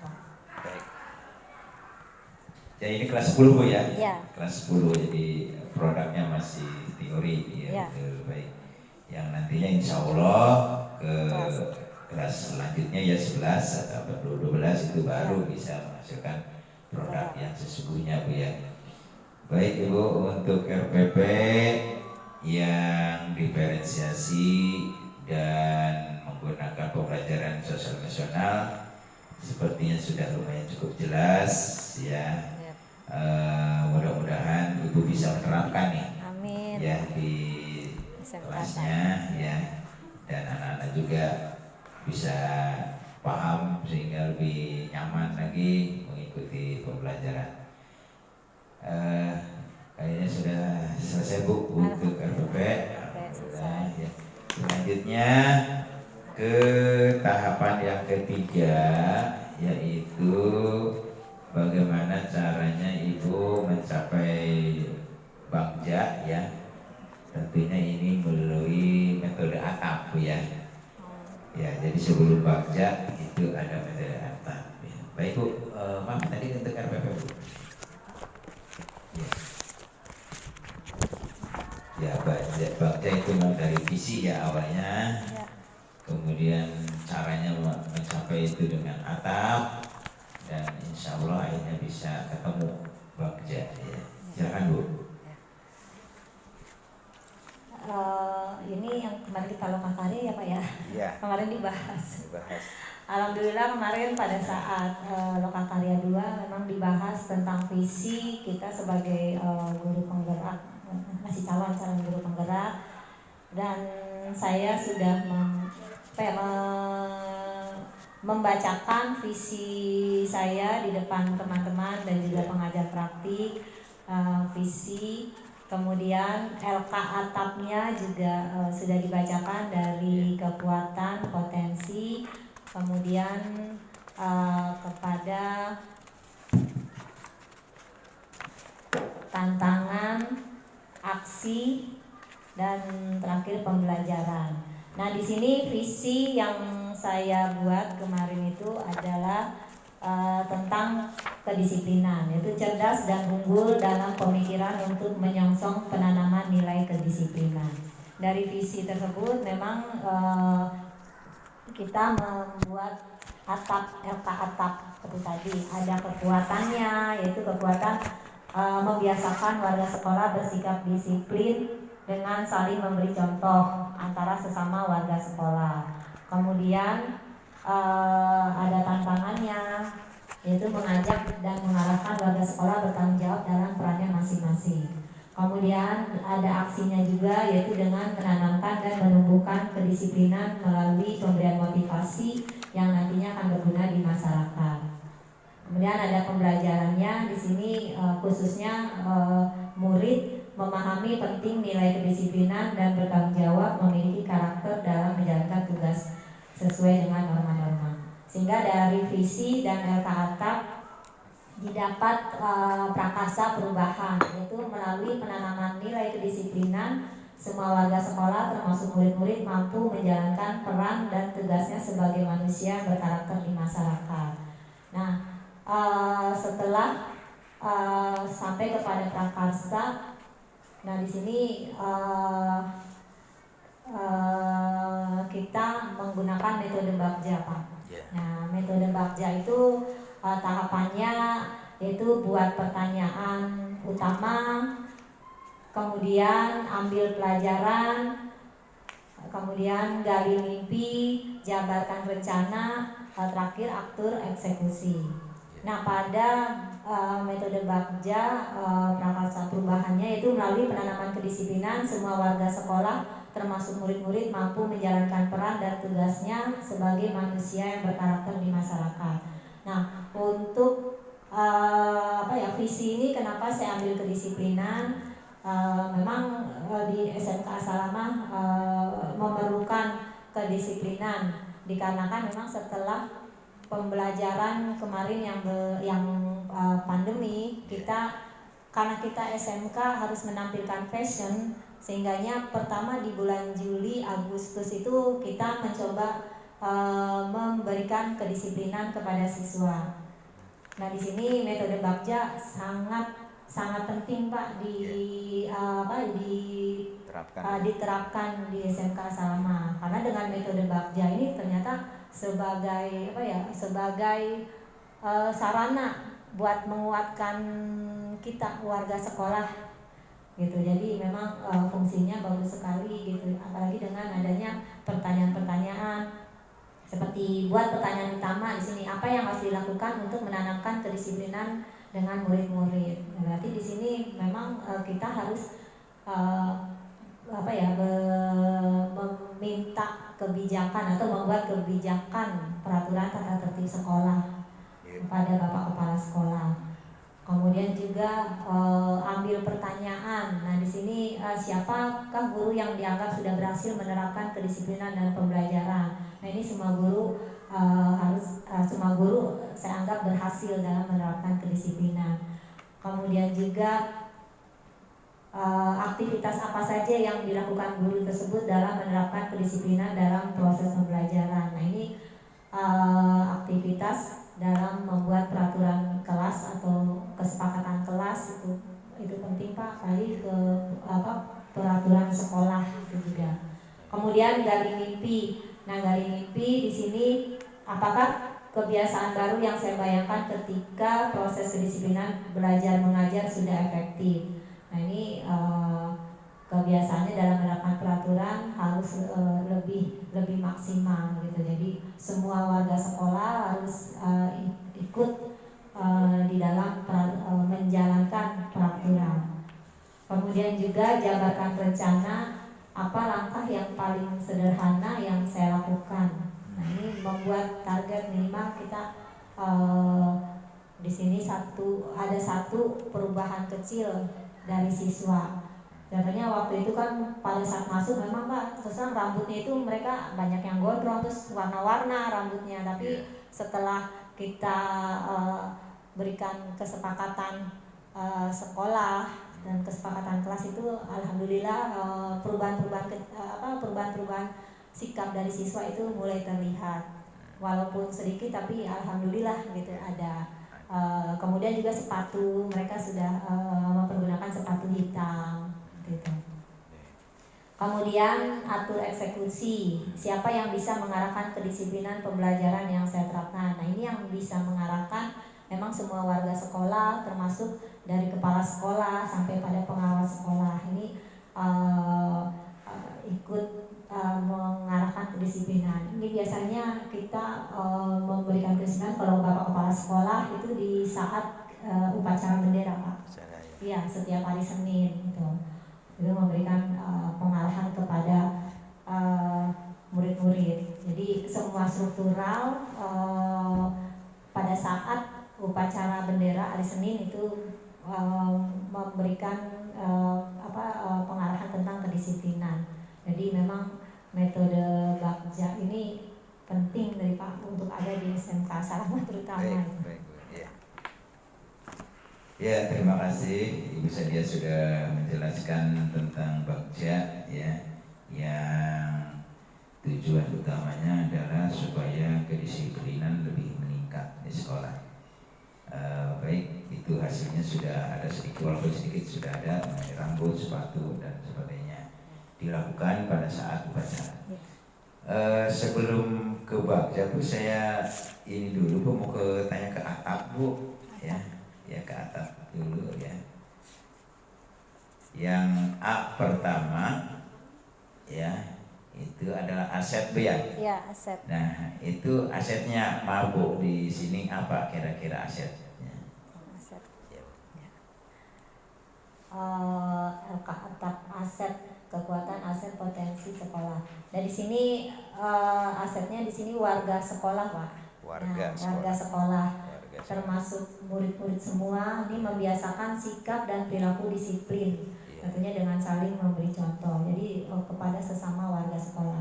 Jadi ini kelas 10 Bu ya? Ya. Kelas 10, jadi produknya masih teori ya. Ya. Betul, baik. Yang nantinya insya Allah ke kelas selanjutnya ya 11 atau 12 itu baru bisa menghasilkan produk yang sesungguhnya Bu ya. Baik Ibu, untuk RPP yang diferensiasi dan menggunakan pembelajaran sosial emosional sepertinya sudah lumayan cukup jelas ya. Mudah-mudahan Ibu bisa menerapkan nih. Amin. Ya di kelasnya ya, dan anak-anak juga bisa paham sehingga lebih nyaman lagi mengikuti pembelajaran. Kayaknya sudah selesai Bu untuk RPP. Ya. Selanjutnya ke tahapan yang ketiga, yaitu bagaimana caranya Ibu mencapai Bagja ya. Tentunya ini melalui metode atap Bu ya. Ya, jadi sebelum Bagja itu ada metode atap. Ya. Baik Bu, maaf tadi untuk RPP Bu. Ya, Bagja itu dari visi ya awalnya. Ya. Kemudian caranya mencapai itu dengan atap, dan insya Allah akhirnya bisa ketemu Bagja ya. Silakan Bu. Ini yang kemarin kita lokakari ya Pak ya. Iya. Kemarin dibahas. Alhamdulillah kemarin pada saat Lokakarya 2 memang dibahas tentang visi kita sebagai guru penggerak, masih calon guru penggerak, dan saya sudah membacakan visi saya di depan teman-teman dan juga pengajar praktik, visi. Kemudian LK atapnya juga sudah dibacakan dari kekuatan, potensi, kemudian kepada tantangan, aksi, dan terakhir pembelajaran. Nah, di sini visi yang saya buat kemarin itu adalah tentang kedisiplinan, yaitu cerdas dan unggul dalam pemikiran untuk menyongsong penanaman nilai kedisiplinan. Dari visi tersebut memang kita membuat atap, LK atap seperti tadi. Ada kekuatannya, yaitu kekuatan membiasakan warga sekolah bersikap disiplin dengan saling memberi contoh antara sesama warga sekolah. Kemudian ada tantangannya, yaitu mengajak dan mengarahkan warga sekolah bertanggung jawab dalam perannya masing-masing. Kemudian ada aksinya juga, yaitu dengan menanamkan dan menumbuhkan kedisiplinan melalui pemberian motivasi yang nantinya akan berguna di masyarakat. Kemudian ada pembelajarannya di sini, khususnya murid memahami penting nilai kedisiplinan dan bertanggung jawab memiliki karakter dalam menjalankan tugas sesuai dengan norma-norma. Sehingga dari visi dan LK atap didapat prakarsa perubahan, yaitu melalui penanaman nilai kedisiplinan, semua warga sekolah termasuk murid-murid mampu menjalankan peran dan tugasnya sebagai manusia yang berkarakter di masyarakat. Nah, setelah sampai kepada prakarsa, nah di sini kita menggunakan metode Bagja Pak. Nah, metode Bagja itu tahapannya yaitu buat pertanyaan utama, kemudian ambil pelajaran, kemudian gali mimpi, jabarkan rencana, terakhir atur eksekusi. Nah, pada metode Bagja prakarsa perubahannya itu melalui penanaman kedisiplinan, semua warga sekolah termasuk murid-murid mampu menjalankan peran dan tugasnya sebagai manusia yang berkarakter di masyarakat. Nah, untuk visi ini kenapa saya ambil kedisiplinan? Memang di SMK Salamah memerlukan kedisiplinan dikarenakan memang setelah pembelajaran kemarin yang pandemi, karena kita SMK harus menampilkan fashion, sehingganya pertama di bulan Juli Agustus itu kita mencoba memberikan kedisiplinan kepada siswa. Nah, di sini metode Bagja sangat penting Pak diterapkan di SMK Salama, karena dengan metode Bagja ini ternyata sebagai sarana buat menguatkan kita warga sekolah gitu. Jadi memang fungsinya bagus sekali gitu, apalagi dengan adanya pertanyaan-pertanyaan seperti buat pertanyaan utama di sini, apa yang harus dilakukan untuk menanamkan kedisiplinan dengan murid-murid. Berarti di sini memang kita harus meminta kebijakan atau membuat kebijakan peraturan tata tertib sekolah kepada Bapak Kepala Sekolah. Kemudian juga ambil pertanyaan. Nah, di sini siapakah guru yang dianggap sudah berhasil menerapkan kedisiplinan dalam pembelajaran? Nah, ini semua guru semua guru saya anggap berhasil dalam menerapkan kedisiplinan. Kemudian juga aktivitas apa saja yang dilakukan guru tersebut dalam menerapkan kedisiplinan dalam proses pembelajaran. Nah, ini aktivitas dalam membuat peraturan kelas atau kesepakatan kelas itu penting Pak, kali ke peraturan sekolah itu juga. Kemudian gali mimpi. Nah, gali mimpi di sini apakah kebiasaan baru yang saya bayangkan ketika proses kedisiplinan belajar mengajar sudah efektif. Nah, ini kebiasaannya dalam menerapkan peraturan harus lebih maksimal gitu. Jadi semua warga sekolah harus ikut di dalam menjalankan peraturan. Kemudian juga jabarkan rencana apa langkah yang paling sederhana yang saya lakukan. Nah, ini membuat target minimal kita di sini ada satu perubahan kecil dari siswa. Contohnya waktu itu kan pada saat masuk memang Pak, terus rambutnya itu mereka banyak yang gondrong terus warna-warna rambutnya, tapi setelah kita berikan kesepakatan sekolah dan kesepakatan kelas itu, alhamdulillah perubahan sikap dari siswa itu mulai terlihat, walaupun sedikit tapi alhamdulillah gitu ada. Kemudian juga sepatu, mereka sudah mempergunakan sepatu hitam gitu. Kemudian atur eksekusi, siapa yang bisa mengarahkan kedisiplinan pembelajaran yang saya terapkan. Nah, ini yang bisa mengarahkan memang semua warga sekolah, termasuk dari kepala sekolah sampai pada pengawas sekolah. Ini ikut mengarahkan kedisiplinan. Ini biasanya kita memberikan kedisiplinan kalau Bapak Kepala Sekolah itu di saat upacara bendera Pak. Iya, setiap hari Senin gitu. Itu memberikan pengarahan kepada murid-murid. Jadi semua struktural pada saat upacara bendera hari Senin itu memberikan pengarahan tentang kedisiplinan. Jadi memang metode Bagja ini penting dari Pak untuk ada di SMK Salama terutama. Baik, ya. Ya, terima kasih Ibu Sadia sudah menjelaskan tentang Bagja ya, yang tujuan utamanya adalah supaya kedisiplinan lebih meningkat di sekolah. Baik, itu hasilnya sudah ada sedikit, walaupun sedikit sudah ada, rambut, sepatu dan sebagainya dilakukan pada saat upacara. Sebelum ke Bagja Bu, saya ini dulu Bu, mau tanya ke atap Bu ya ke atap dulu ya. Yang A pertama ya itu adalah aset Bu ya. Iya, aset. Nah, itu asetnya Bu di sini apa kira-kira asetnya? Aset. Ya. Atap aset, kekuatan aset potensi sekolah. Dan di sini asetnya di sini warga sekolah Pak. Warga sekolah. Termasuk murid-murid semua ini membiasakan sikap dan perilaku disiplin, tentunya dengan saling memberi contoh. Jadi kepada sesama warga sekolah.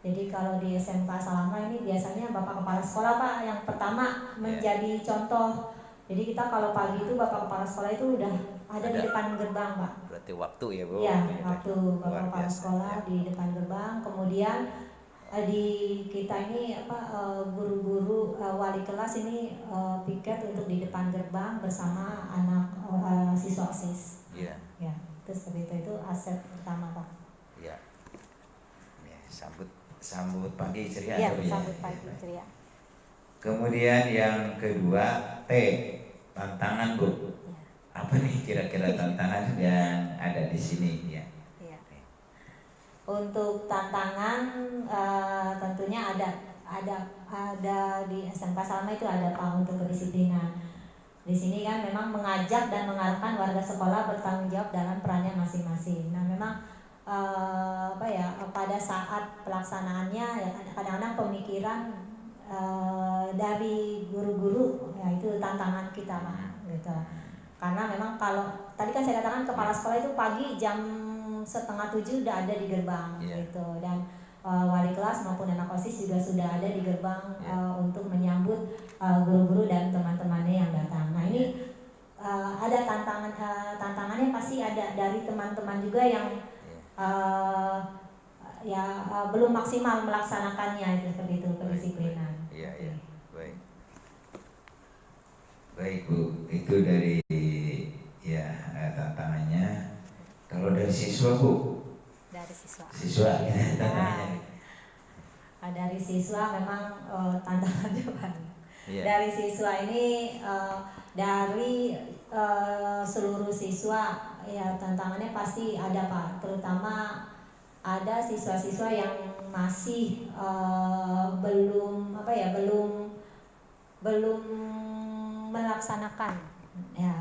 Jadi kalau di SMK Salama ini biasanya Bapak Kepala Sekolah Pak yang pertama menjadi contoh. Jadi kita kalau pagi itu Bapak Kepala Sekolah itu udah ada di depan gerbang Pak. Berarti waktu ya Bu? Iya, waktu Bapak Kepala Sekolah di depan gerbang. Kemudian di kita ini guru-guru wali kelas ini piket untuk di depan gerbang bersama anak siswa OSIS. Iya. Ya, itu seperti itu aset pertama Pak. Iya. Ya, sambut pagi ceria. Iya, sambut pagi ceria. Kemudian yang kedua T, tantangan Bu. Ya. Apa nih kira-kira tantangan yang ada di sini ya? Untuk tantangan tentunya ada di SMK Salma itu ada Pak untuk kedisiplinan. Di sini kan memang mengajak dan mengarahkan warga sekolah bertanggung jawab dalam perannya masing-masing. Nah memang pada saat pelaksanaannya ya kadang-kadang pemikiran dari guru-guru ya itu tantangan kita Pak gitu. Karena memang kalau tadi kan saya katakan kepala sekolah itu pagi jam 6:30 udah ada di gerbang gitu, dan wali kelas maupun anak OSIS juga sudah ada di gerbang untuk menyambut guru-guru dan teman-temannya yang datang. Nah ini ada tantangannya pasti ada dari teman-teman juga yang belum maksimal melaksanakannya itu seperti itu kedisiplinan. Iya. Baik Bu, itu dari tantangannya. Kalau dari siswa Bu? Dari siswa. Tantangannya. Dari siswa memang tantangannya banyak. Dari siswa ini dari seluruh siswa ya tantangannya pasti ada Pak. Terutama ada siswa-siswa yang masih belum melaksanakan.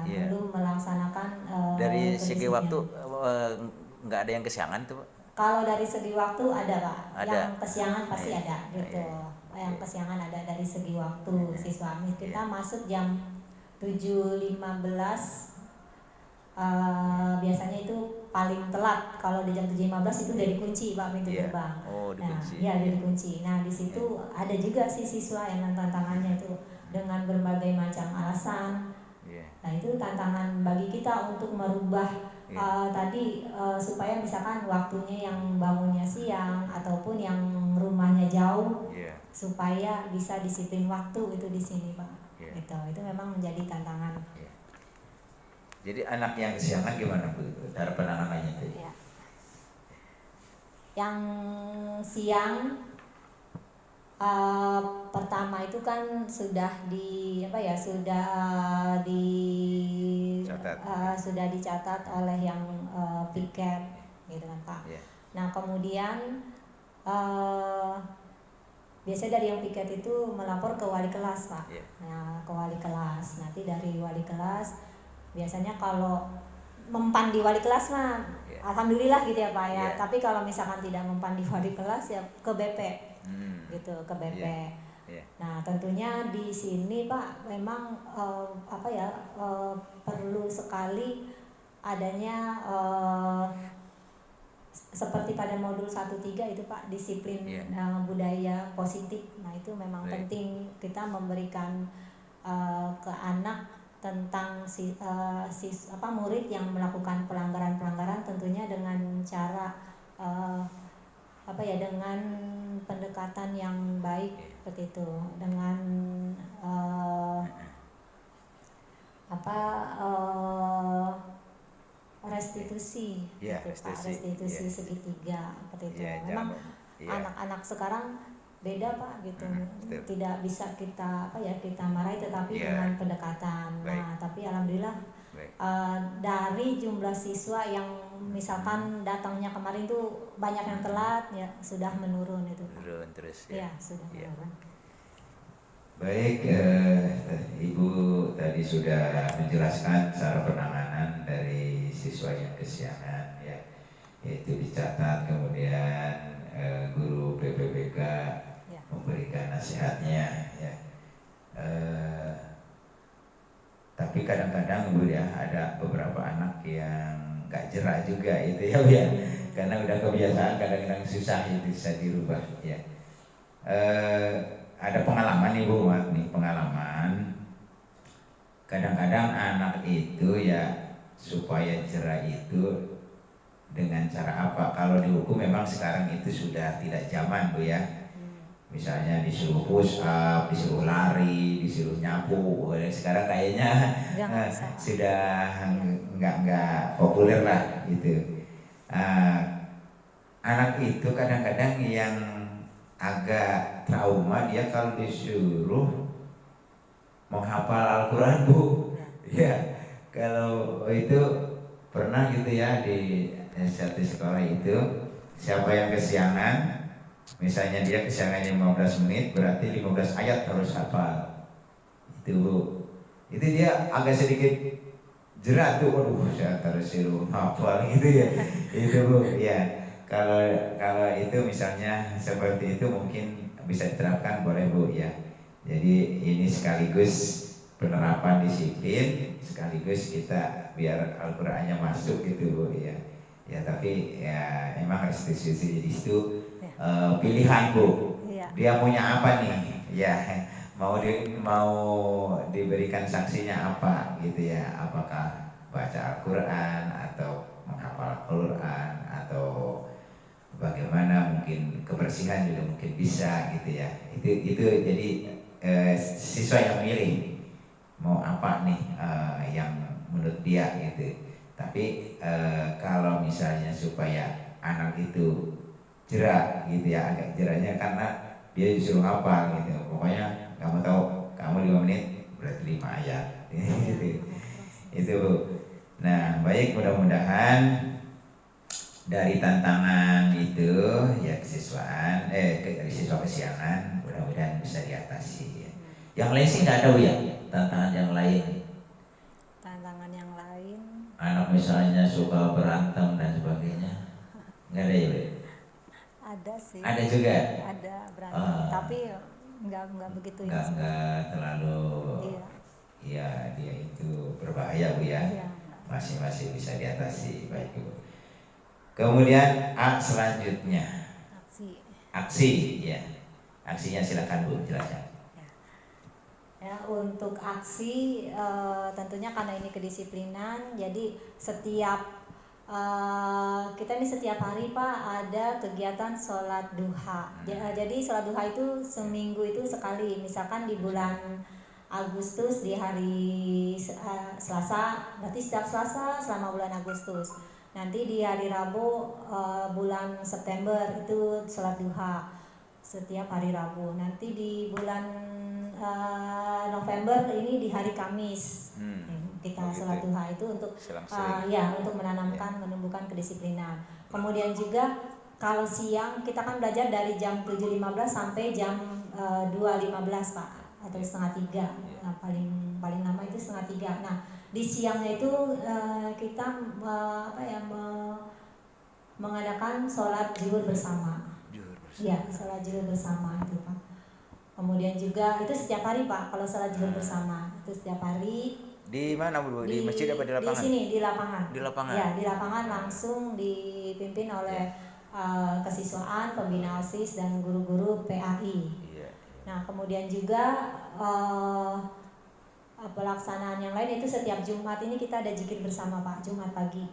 Belum melaksanakan dari segi waktu nggak ada yang kesiangan tuh Pak? Kalau dari segi waktu ada Pak, yang kesiangan pasti ada gitu. Yang kesiangan ada dari segi waktu siswa. Kita masuk jam 7.15 biasanya itu paling telat. Kalau di jam 7.15 itu udah dikunci Pak pintu gerbang. Dikunci. Udah dikunci. Nah di situ ada juga sih siswa yang tantangannya itu dengan berbagai macam alasan. Nah itu tantangan bagi kita untuk merubah supaya misalkan waktunya yang bangunnya siang ataupun yang rumahnya jauh supaya bisa disiplin waktu itu di sini Pak. Itu memang menjadi tantangan. Jadi anak yang kesiangan gimana Bu? Cara penanganannya itu? Yang siang pertama itu kan sudah dicatat oleh yang piket gitu kan Pak. Nah kemudian biasanya dari yang piket itu melapor ke wali kelas Pak. Nah ke wali kelas, nanti dari wali kelas biasanya kalau mempan di wali kelas mah alhamdulillah gitu ya Pak ya. Tapi kalau misalkan tidak mempan di wali kelas ya ke BP. Gitu ke BP. Nah tentunya di sini Pak memang perlu sekali adanya seperti pada modul 1.3 itu Pak disiplin budaya positif. Nah itu memang penting kita memberikan ke anak tentang murid yang melakukan pelanggaran tentunya dengan cara dengan pendekatan yang baik seperti itu, dengan restitusi restitusi segitiga seperti itu. Memang anak-anak sekarang beda Pak gitu. Tidak bisa kita kita marahi tetapi dengan pendekatan. Nah, tapi alhamdulillah dari jumlah siswa yang misalkan datangnya kemarin tuh banyak yang telat ya sudah menurun itu Pak. Menurun terus sudah menurun. Baik, Ibu tadi sudah menjelaskan cara penanganan dari siswa yang kesiangan yaitu dicatat, kemudian guru PPBK memberikan nasihatnya tapi kadang-kadang Bu ada beberapa anak yang gak jerah juga itu ya karena udah kebiasaan kadang-kadang susah itu bisa dirubah ada pengalaman nih Bu pengalaman kadang-kadang anak itu supaya jerah itu dengan cara apa? Kalau dihukum memang sekarang itu sudah tidak zaman Bu Misalnya disuruh push up, disuruh lari, disuruh nyapu. Sekarang kayaknya sudah nggak populer lah gitu. Anak itu kadang-kadang yang agak trauma dia kalau disuruh menghafal Al-Quran, Bu. Ya, kalau itu pernah gitu ya di satu sekolah itu, siapa yang kesiangan, misalnya dia kesiangannya 15 menit, berarti 15 ayat harus hafal. Itu Bu. Itu dia agak sedikit jerat tuh, waduh saya harus suruh hafal gitu ya. Itu Bu, ya. Kalau itu misalnya seperti itu mungkin bisa diterapkan, boleh Bu ya. Jadi ini sekaligus penerapan disiplin, sekaligus kita biar Al-Qur'annya masuk gitu Bu ya. Ya tapi ya emang restitusi di situ pilihan Bu. Dia punya apa nih? Ya mau diberikan sanksinya apa gitu ya? Apakah baca Al-Qur'an atau menghafal Al-Qur'an atau bagaimana, mungkin kebersihan juga mungkin bisa gitu ya. Itu jadi siswa yang milih mau apa nih yang menurut dia gitu. Tapi kalau misalnya supaya anak itu jerak gitu ya, agak jeraknya karena dia disuruh hafal gitu. Pokoknya kamu tahu, kamu 5 menit berarti 5 ayat gitu. Itu Bu. Nah baik, mudah-mudahan dari tantangan itu ya kesiswaan dari siswa kesiangan mudah-mudahan bisa diatasi ya. Yang lain sih nggak ada Bu ya, tantangan yang lain. Tantangan yang lain, Anak misalnya suka berantem dan sebagainya, nggak ada ya Bu? ada sih. Ada juga. Ada berantem, tapi nggak begitu ya. Nggak terlalu. Iya. Ya dia itu berbahaya Bu ya. Iya. Masih bisa diatasi, baik Bu. Kemudian selanjutnya aksi ya. Aksinya silakan Bu jelaskan. Ya, untuk aksi tentunya karena ini kedisiplinan, jadi setiap kita ini setiap hari Pak ada kegiatan sholat duha. Jadi sholat duha itu seminggu itu sekali. Misalkan di bulan Agustus di hari Selasa, berarti setiap Selasa selama bulan Agustus. Nanti di hari Rabu bulan September itu sholat duha setiap hari Rabu. Nanti di bulan November ini di hari Kamis kita sholat duha itu untuk untuk menanamkan menumbuhkan kedisiplinan. Kemudian juga kalau siang kita kan belajar dari jam 7.15 sampai jam 2.15 Pak, atau setengah 3. Nah, paling lama itu setengah 3. Nah di siangnya itu kita mengadakan sholat zuhur bersama. Ya, sholat zuhur bersama itu Pak. Kemudian juga itu setiap hari Pak. Kalau sholat zuhur bersama itu setiap hari. Di mana Bu? Di masjid apa di lapangan? Di sini, di lapangan. Di lapangan. Ya, di lapangan langsung dipimpin oleh kesiswaan, pembina OSIS dan guru-guru PAI. Nah, kemudian juga pelaksanaan yang lain itu setiap Jumat ini kita ada zikir bersama Pak, Jumat pagi.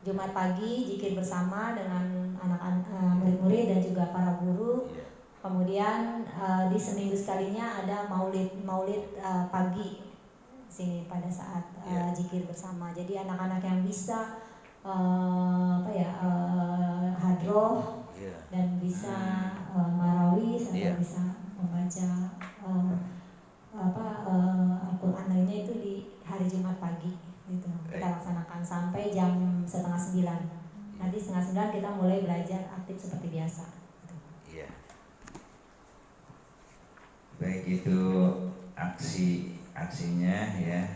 Jumat pagi zikir bersama dengan anak-anak murid-murid dan juga para guru. Kemudian di seminggu sekalinya ada maulid pagi sini pada saat zikir bersama. Jadi anak-anak yang bisa hadroh dan bisa marawis atau bisa membaca Al-Quran lainnya itu di hari Jumat pagi gitu. Kita laksanakan sampai jam 8:30. Nanti 8:30 kita mulai belajar aktif seperti biasa gitu. Iya. Baik, itu aksinya ya.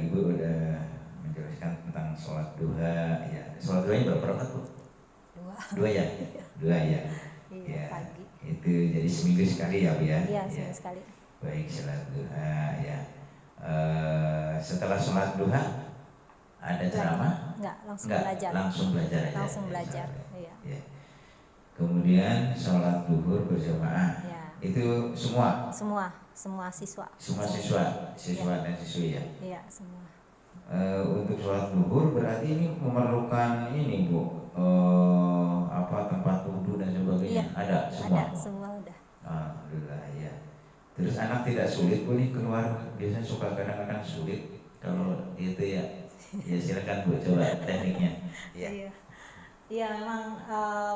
Ibu udah menjelaskan tentang sholat duha ya. Sholat duhanya berapa rakaat Bu? 2 ya? 2 ya. Iya, pagi. Itu jadi seminggu sekali ya Bu ya? Iya, seminggu sekali. Baik, sholat duha ya. Setelah sholat duha ada ceramah? Enggak, belajar. Langsung belajar aja. Langsung belajar, iya. Ya. Kemudian sholat duhur berjamaah. Ya. Itu semua siswa. Semua siswa dan siswi ya. Iya, semua. Untuk sholat duhur berarti ini memerlukan ini Bu, tempat wudhu dan sebagainya. Iya, ada semua. Ada semua Terus anak tidak sulit Bu nih keluar, biasanya suka kadang-kadang sulit kalau itu ya. Ya silakan Bu, coba tekniknya. Iya. Iya memang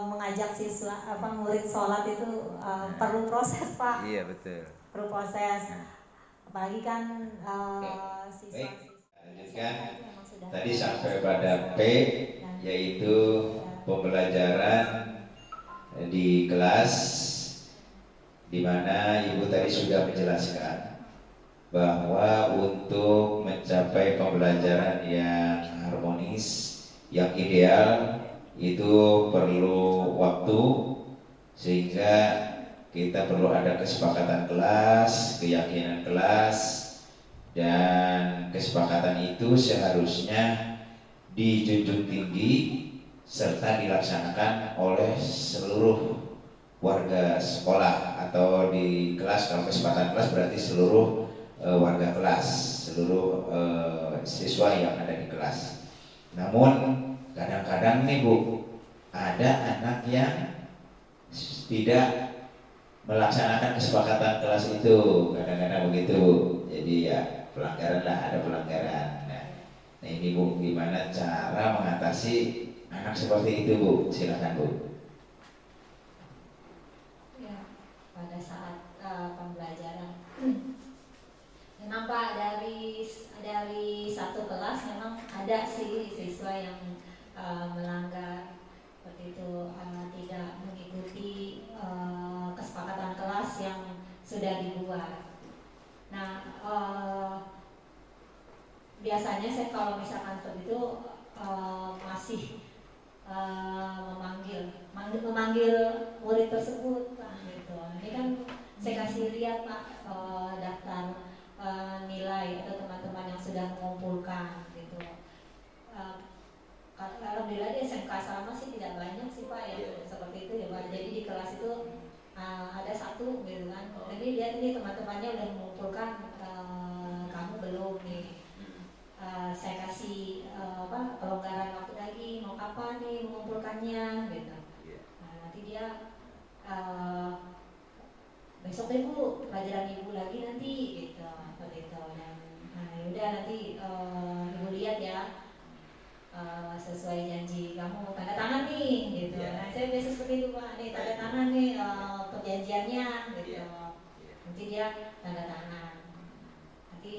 mengajak siswa murid sholat itu perlu proses Pak. Iya betul. Perlu proses. Apalagi kan siswa. Baik, lanjutkan. Tadi sampai pada P, yaitu pembelajaran di kelas, di mana Ibu tadi sudah menjelaskan bahwa untuk mencapai pembelajaran yang harmonis, yang ideal, itu perlu waktu, sehingga kita perlu ada kesepakatan kelas, keyakinan kelas, dan kesepakatan itu seharusnya dijunjung tinggi serta dilaksanakan oleh seluruh warga sekolah, atau di kelas, kalau kesepakatan kelas berarti seluruh warga kelas, seluruh siswa yang ada di kelas. Namun kadang-kadang nih Bu, ada anak yang tidak melaksanakan kesepakatan kelas itu, kadang-kadang begitu Bu. Jadi ya pelanggaran lah, ada pelanggaran. Nah ini Bu, gimana cara mengatasi anak seperti itu Bu? Silakan Bu. Ya, pada saat pembelajaran memang Pak, dari satu kelas memang ada sih siswa yang melanggar seperti itu, tidak mengikuti kesepakatan kelas yang sudah dibuat. Nah biasanya saya kalau misalkan seperti itu masih memanggil murid tersebut Pak, gitu. Ini kan saya kasih lihat Pak daftar nilai atau teman-teman yang sudah mengumpulkan gitu. Alhamdulillah di SMK Salama sih tidak banyak sih Pak yang seperti itu ya Pak. Jadi di kelas itu ada satu gitu kan. Jadi lihat ini teman-temannya udah mengumpulkan, kamu belum nih. Saya kasih pelonggaran waktu lagi, mau kapan nih mengumpulkannya gitu. Nah, nanti dia besok deh Bu, pelajaran Ibu lagi nanti gitu, seperti itu. Dan yaudah nanti Ibu lihat ya, sesuai janji kamu tanda tangan nih gitu. Nah saya biasa seperti itu Pak, nih tanda tangan nih perjanjiannya gitu. Nanti dia tanda tangan. Nanti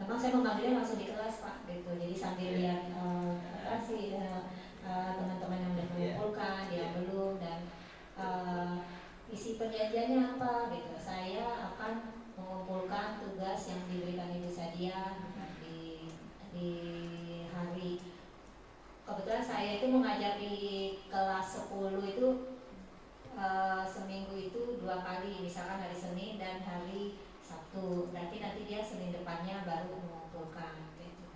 memang saya memanggilnya langsung di kelas Pak gitu. Jadi sambil lihat teman-teman yang udah mengumpulkan, dia belum, dan isi perjanjiannya apa gitu. Saya akan mengumpulkan tugas yang diberikan Ibu Sadia di hari, kebetulan saya itu mengajar di kelas 10 itu seminggu itu 2 kali, misalkan hari Senin dan hari Sabtu. Berarti nanti dia Senin depannya baru mengumpulkan gitu.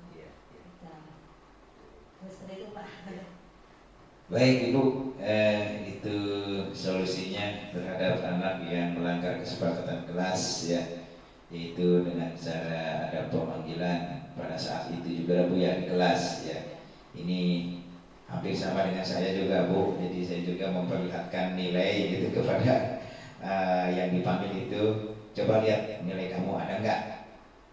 Terus seperti itu Pak. Baik Ibu, itu solusinya terhadap anak yang melanggar kesepakatan kelas ya, yaitu dengan cara ada pemanggilan pada saat itu juga Bu ya di kelas ya. Ini hampir sama dengan saya juga Bu, jadi saya juga memperlihatkan nilai gitu kepada yang dipanggil itu. Coba lihat nilai kamu ada enggak?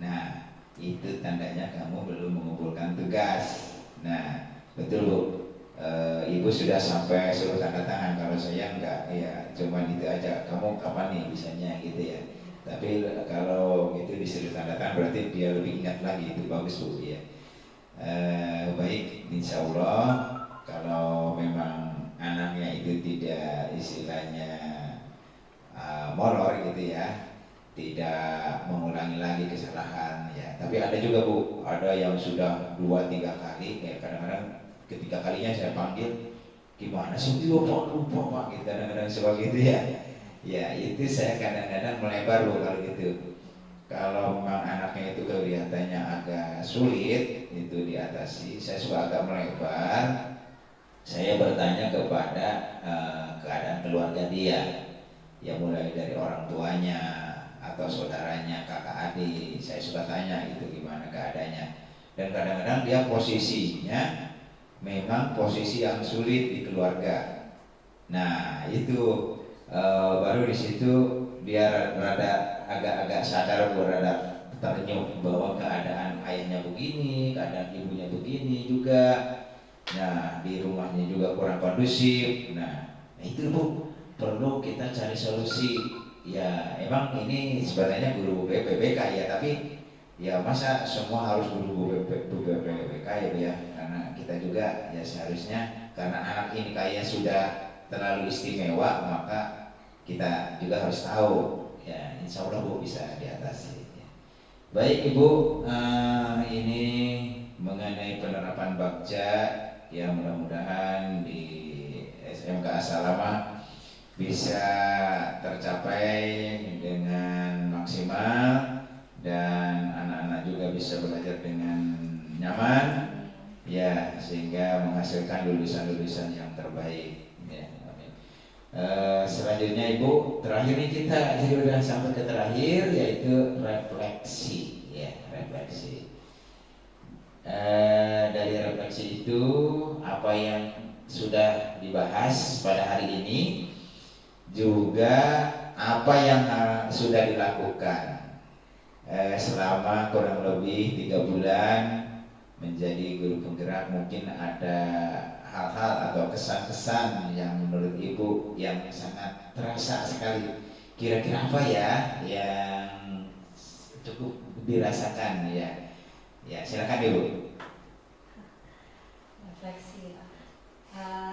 Nah itu tandanya kamu belum mengumpulkan tugas. Nah betul Bu. Ibu sudah sampai suruh tanda tangan, kalau saya enggak ya cuma itu aja, kamu kapan nih bisanya gitu ya. Tapi kalau itu disuruh tanda tangan berarti dia lebih ingat lagi, itu bagus Bu ya. Baik, insya Allah kalau memang anaknya itu tidak istilahnya molor gitu ya, tidak mengulangi lagi kesalahan ya. Tapi ada juga Bu, ada yang sudah 2-3 kali ya, kadang-kadang ketiga kalinya saya panggil, gimana sih lupa Pak gitu, kadang-kadang seperti itu ya. Ya itu saya kadang-kadang melebar Bu kalau gitu. Kalau memang anaknya itu kelihatannya agak sulit itu diatasi, saya suka agak melebar. Saya bertanya kepada keadaan keluarga dia, ya mulai dari orang tuanya atau saudaranya, kakak adik, saya suka tanya itu gimana keadaannya. Dan kadang-kadang dia posisinya memang posisi yang sulit di keluarga. Nah itu baru di situ biar rada agak-agak sadar, rada ternyuh bahwa keadaan ayahnya begini, keadaan ibunya begini juga. Nah, di rumahnya juga kurang kondusif. Nah, itu Bu, perlu kita cari solusi. Ya, emang ini sebenarnya guru BPK ya, tapi ya masa semua harus guru BPK ya, karena kita juga ya seharusnya, karena anak ini kayak sudah terlalu istimewa, maka kita juga harus tahu ya, insya Allah Bu bisa diatasi. Baik Ibu, ini mengenai penerapan Bagja ya, mudah-mudahan di SMK As-Salamah bisa tercapai dengan maksimal dan anak-anak juga bisa belajar dengan nyaman ya, sehingga menghasilkan lulusan-lulusan yang terbaik ya. Amin. Selanjutnya Ibu, terakhir ini kita sudah sampai ke terakhir, yaitu refleksi ya, refleksi. Dari refleksi itu apa yang sudah dibahas pada hari ini, juga apa yang sudah dilakukan selama kurang lebih 3 bulan menjadi guru penggerak. Mungkin ada hal-hal atau kesan-kesan yang menurut Ibu yang sangat terasa sekali. Kira-kira apa ya yang cukup dirasakan ya? Ya, silakan Ibu. Refleksi,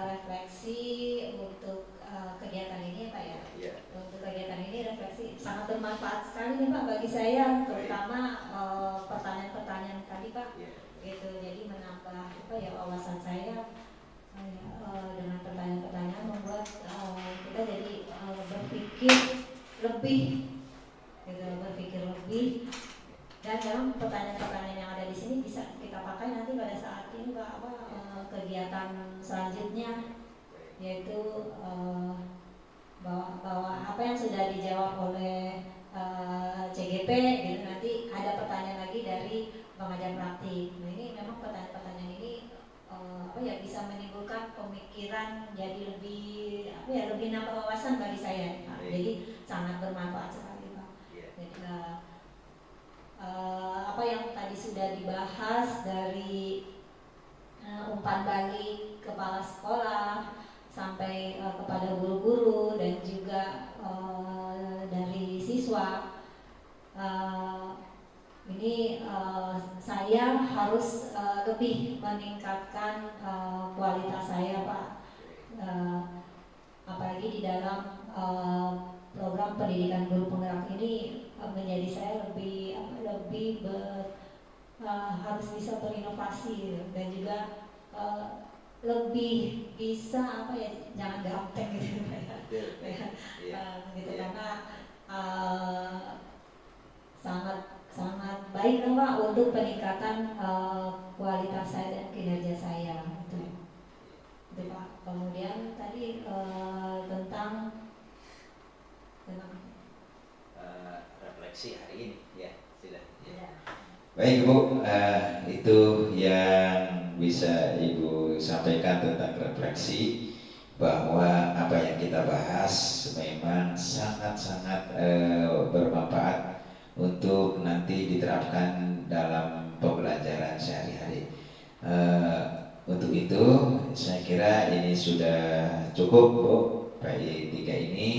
refleksi untuk kegiatan ini Pak ya. Yeah. Untuk kegiatan ini refleksi sangat bermanfaat sekali nih Pak bagi saya, terutama pertanyaan-pertanyaan tadi Pak. Yeah. Gitu, jadi menambah apa ya wawasan saya dengan pertanyaan-pertanyaan membuat kita jadi berpikir lebih, gitu, berpikir lebih. Dan dalam pertanyaan-pertanyaan yang ada di sini bisa kita pakai nanti pada saat ini Pak, kegiatan selanjutnya, yaitu bahwa apa yang sudah dijawab oleh CGP gitu, nanti ada pertanyaan lagi dari pengajar praktik. Nah, ini memang pertanyaan-pertanyaan ini apa ya, bisa menimbulkan pemikiran jadi lebih apa ya, lebih nambah wawasan bagi saya Pak. Jadi sangat bermanfaat sekali Pak. Jadi, apa yang tadi sudah dibahas dari umpan balik kepala sekolah sampai kepada guru-guru dan juga dari siswa, ini saya harus lebih meningkatkan kualitas saya Pak, apalagi di dalam program pendidikan guru penggerak ini menjadi saya lebih harus bisa berinovasi dan juga lebih bisa apa ya, jangan gaptek gitu gitu, karena sangat baik Pak untuk peningkatan kualitas saya dan kinerja saya gitu Pak. Kemudian tadi tentang refleksi hari ini ya, sudah ya. Baik Ibu, itu yang bisa Ibu sampaikan tentang refleksi, bahwa apa yang kita bahas memang sangat-sangat bermanfaat untuk nanti diterapkan dalam pembelajaran sehari-hari. Untuk itu saya kira ini sudah cukup Bu, baik 3 ini.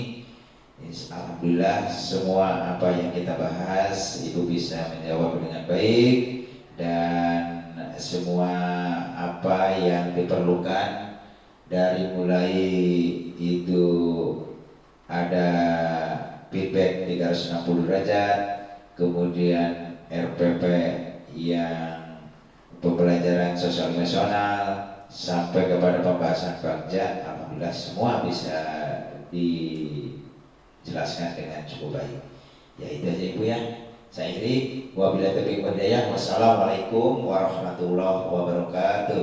Alhamdulillah semua apa yang kita bahas Ibu bisa menjawab dengan baik, dan semua apa yang diperlukan dari mulai itu ada feedback 360 derajat, kemudian RPP yang pembelajaran sosial emosional, sampai kepada pembahasan Bagja, alhamdulillah semua bisa dijelaskan dengan cukup baik. Ya itu aja Ibu ya. Saya akhiri, wabillahi taufiq wal hidayah. Wassalamualaikum warahmatullahi wabarakatuh.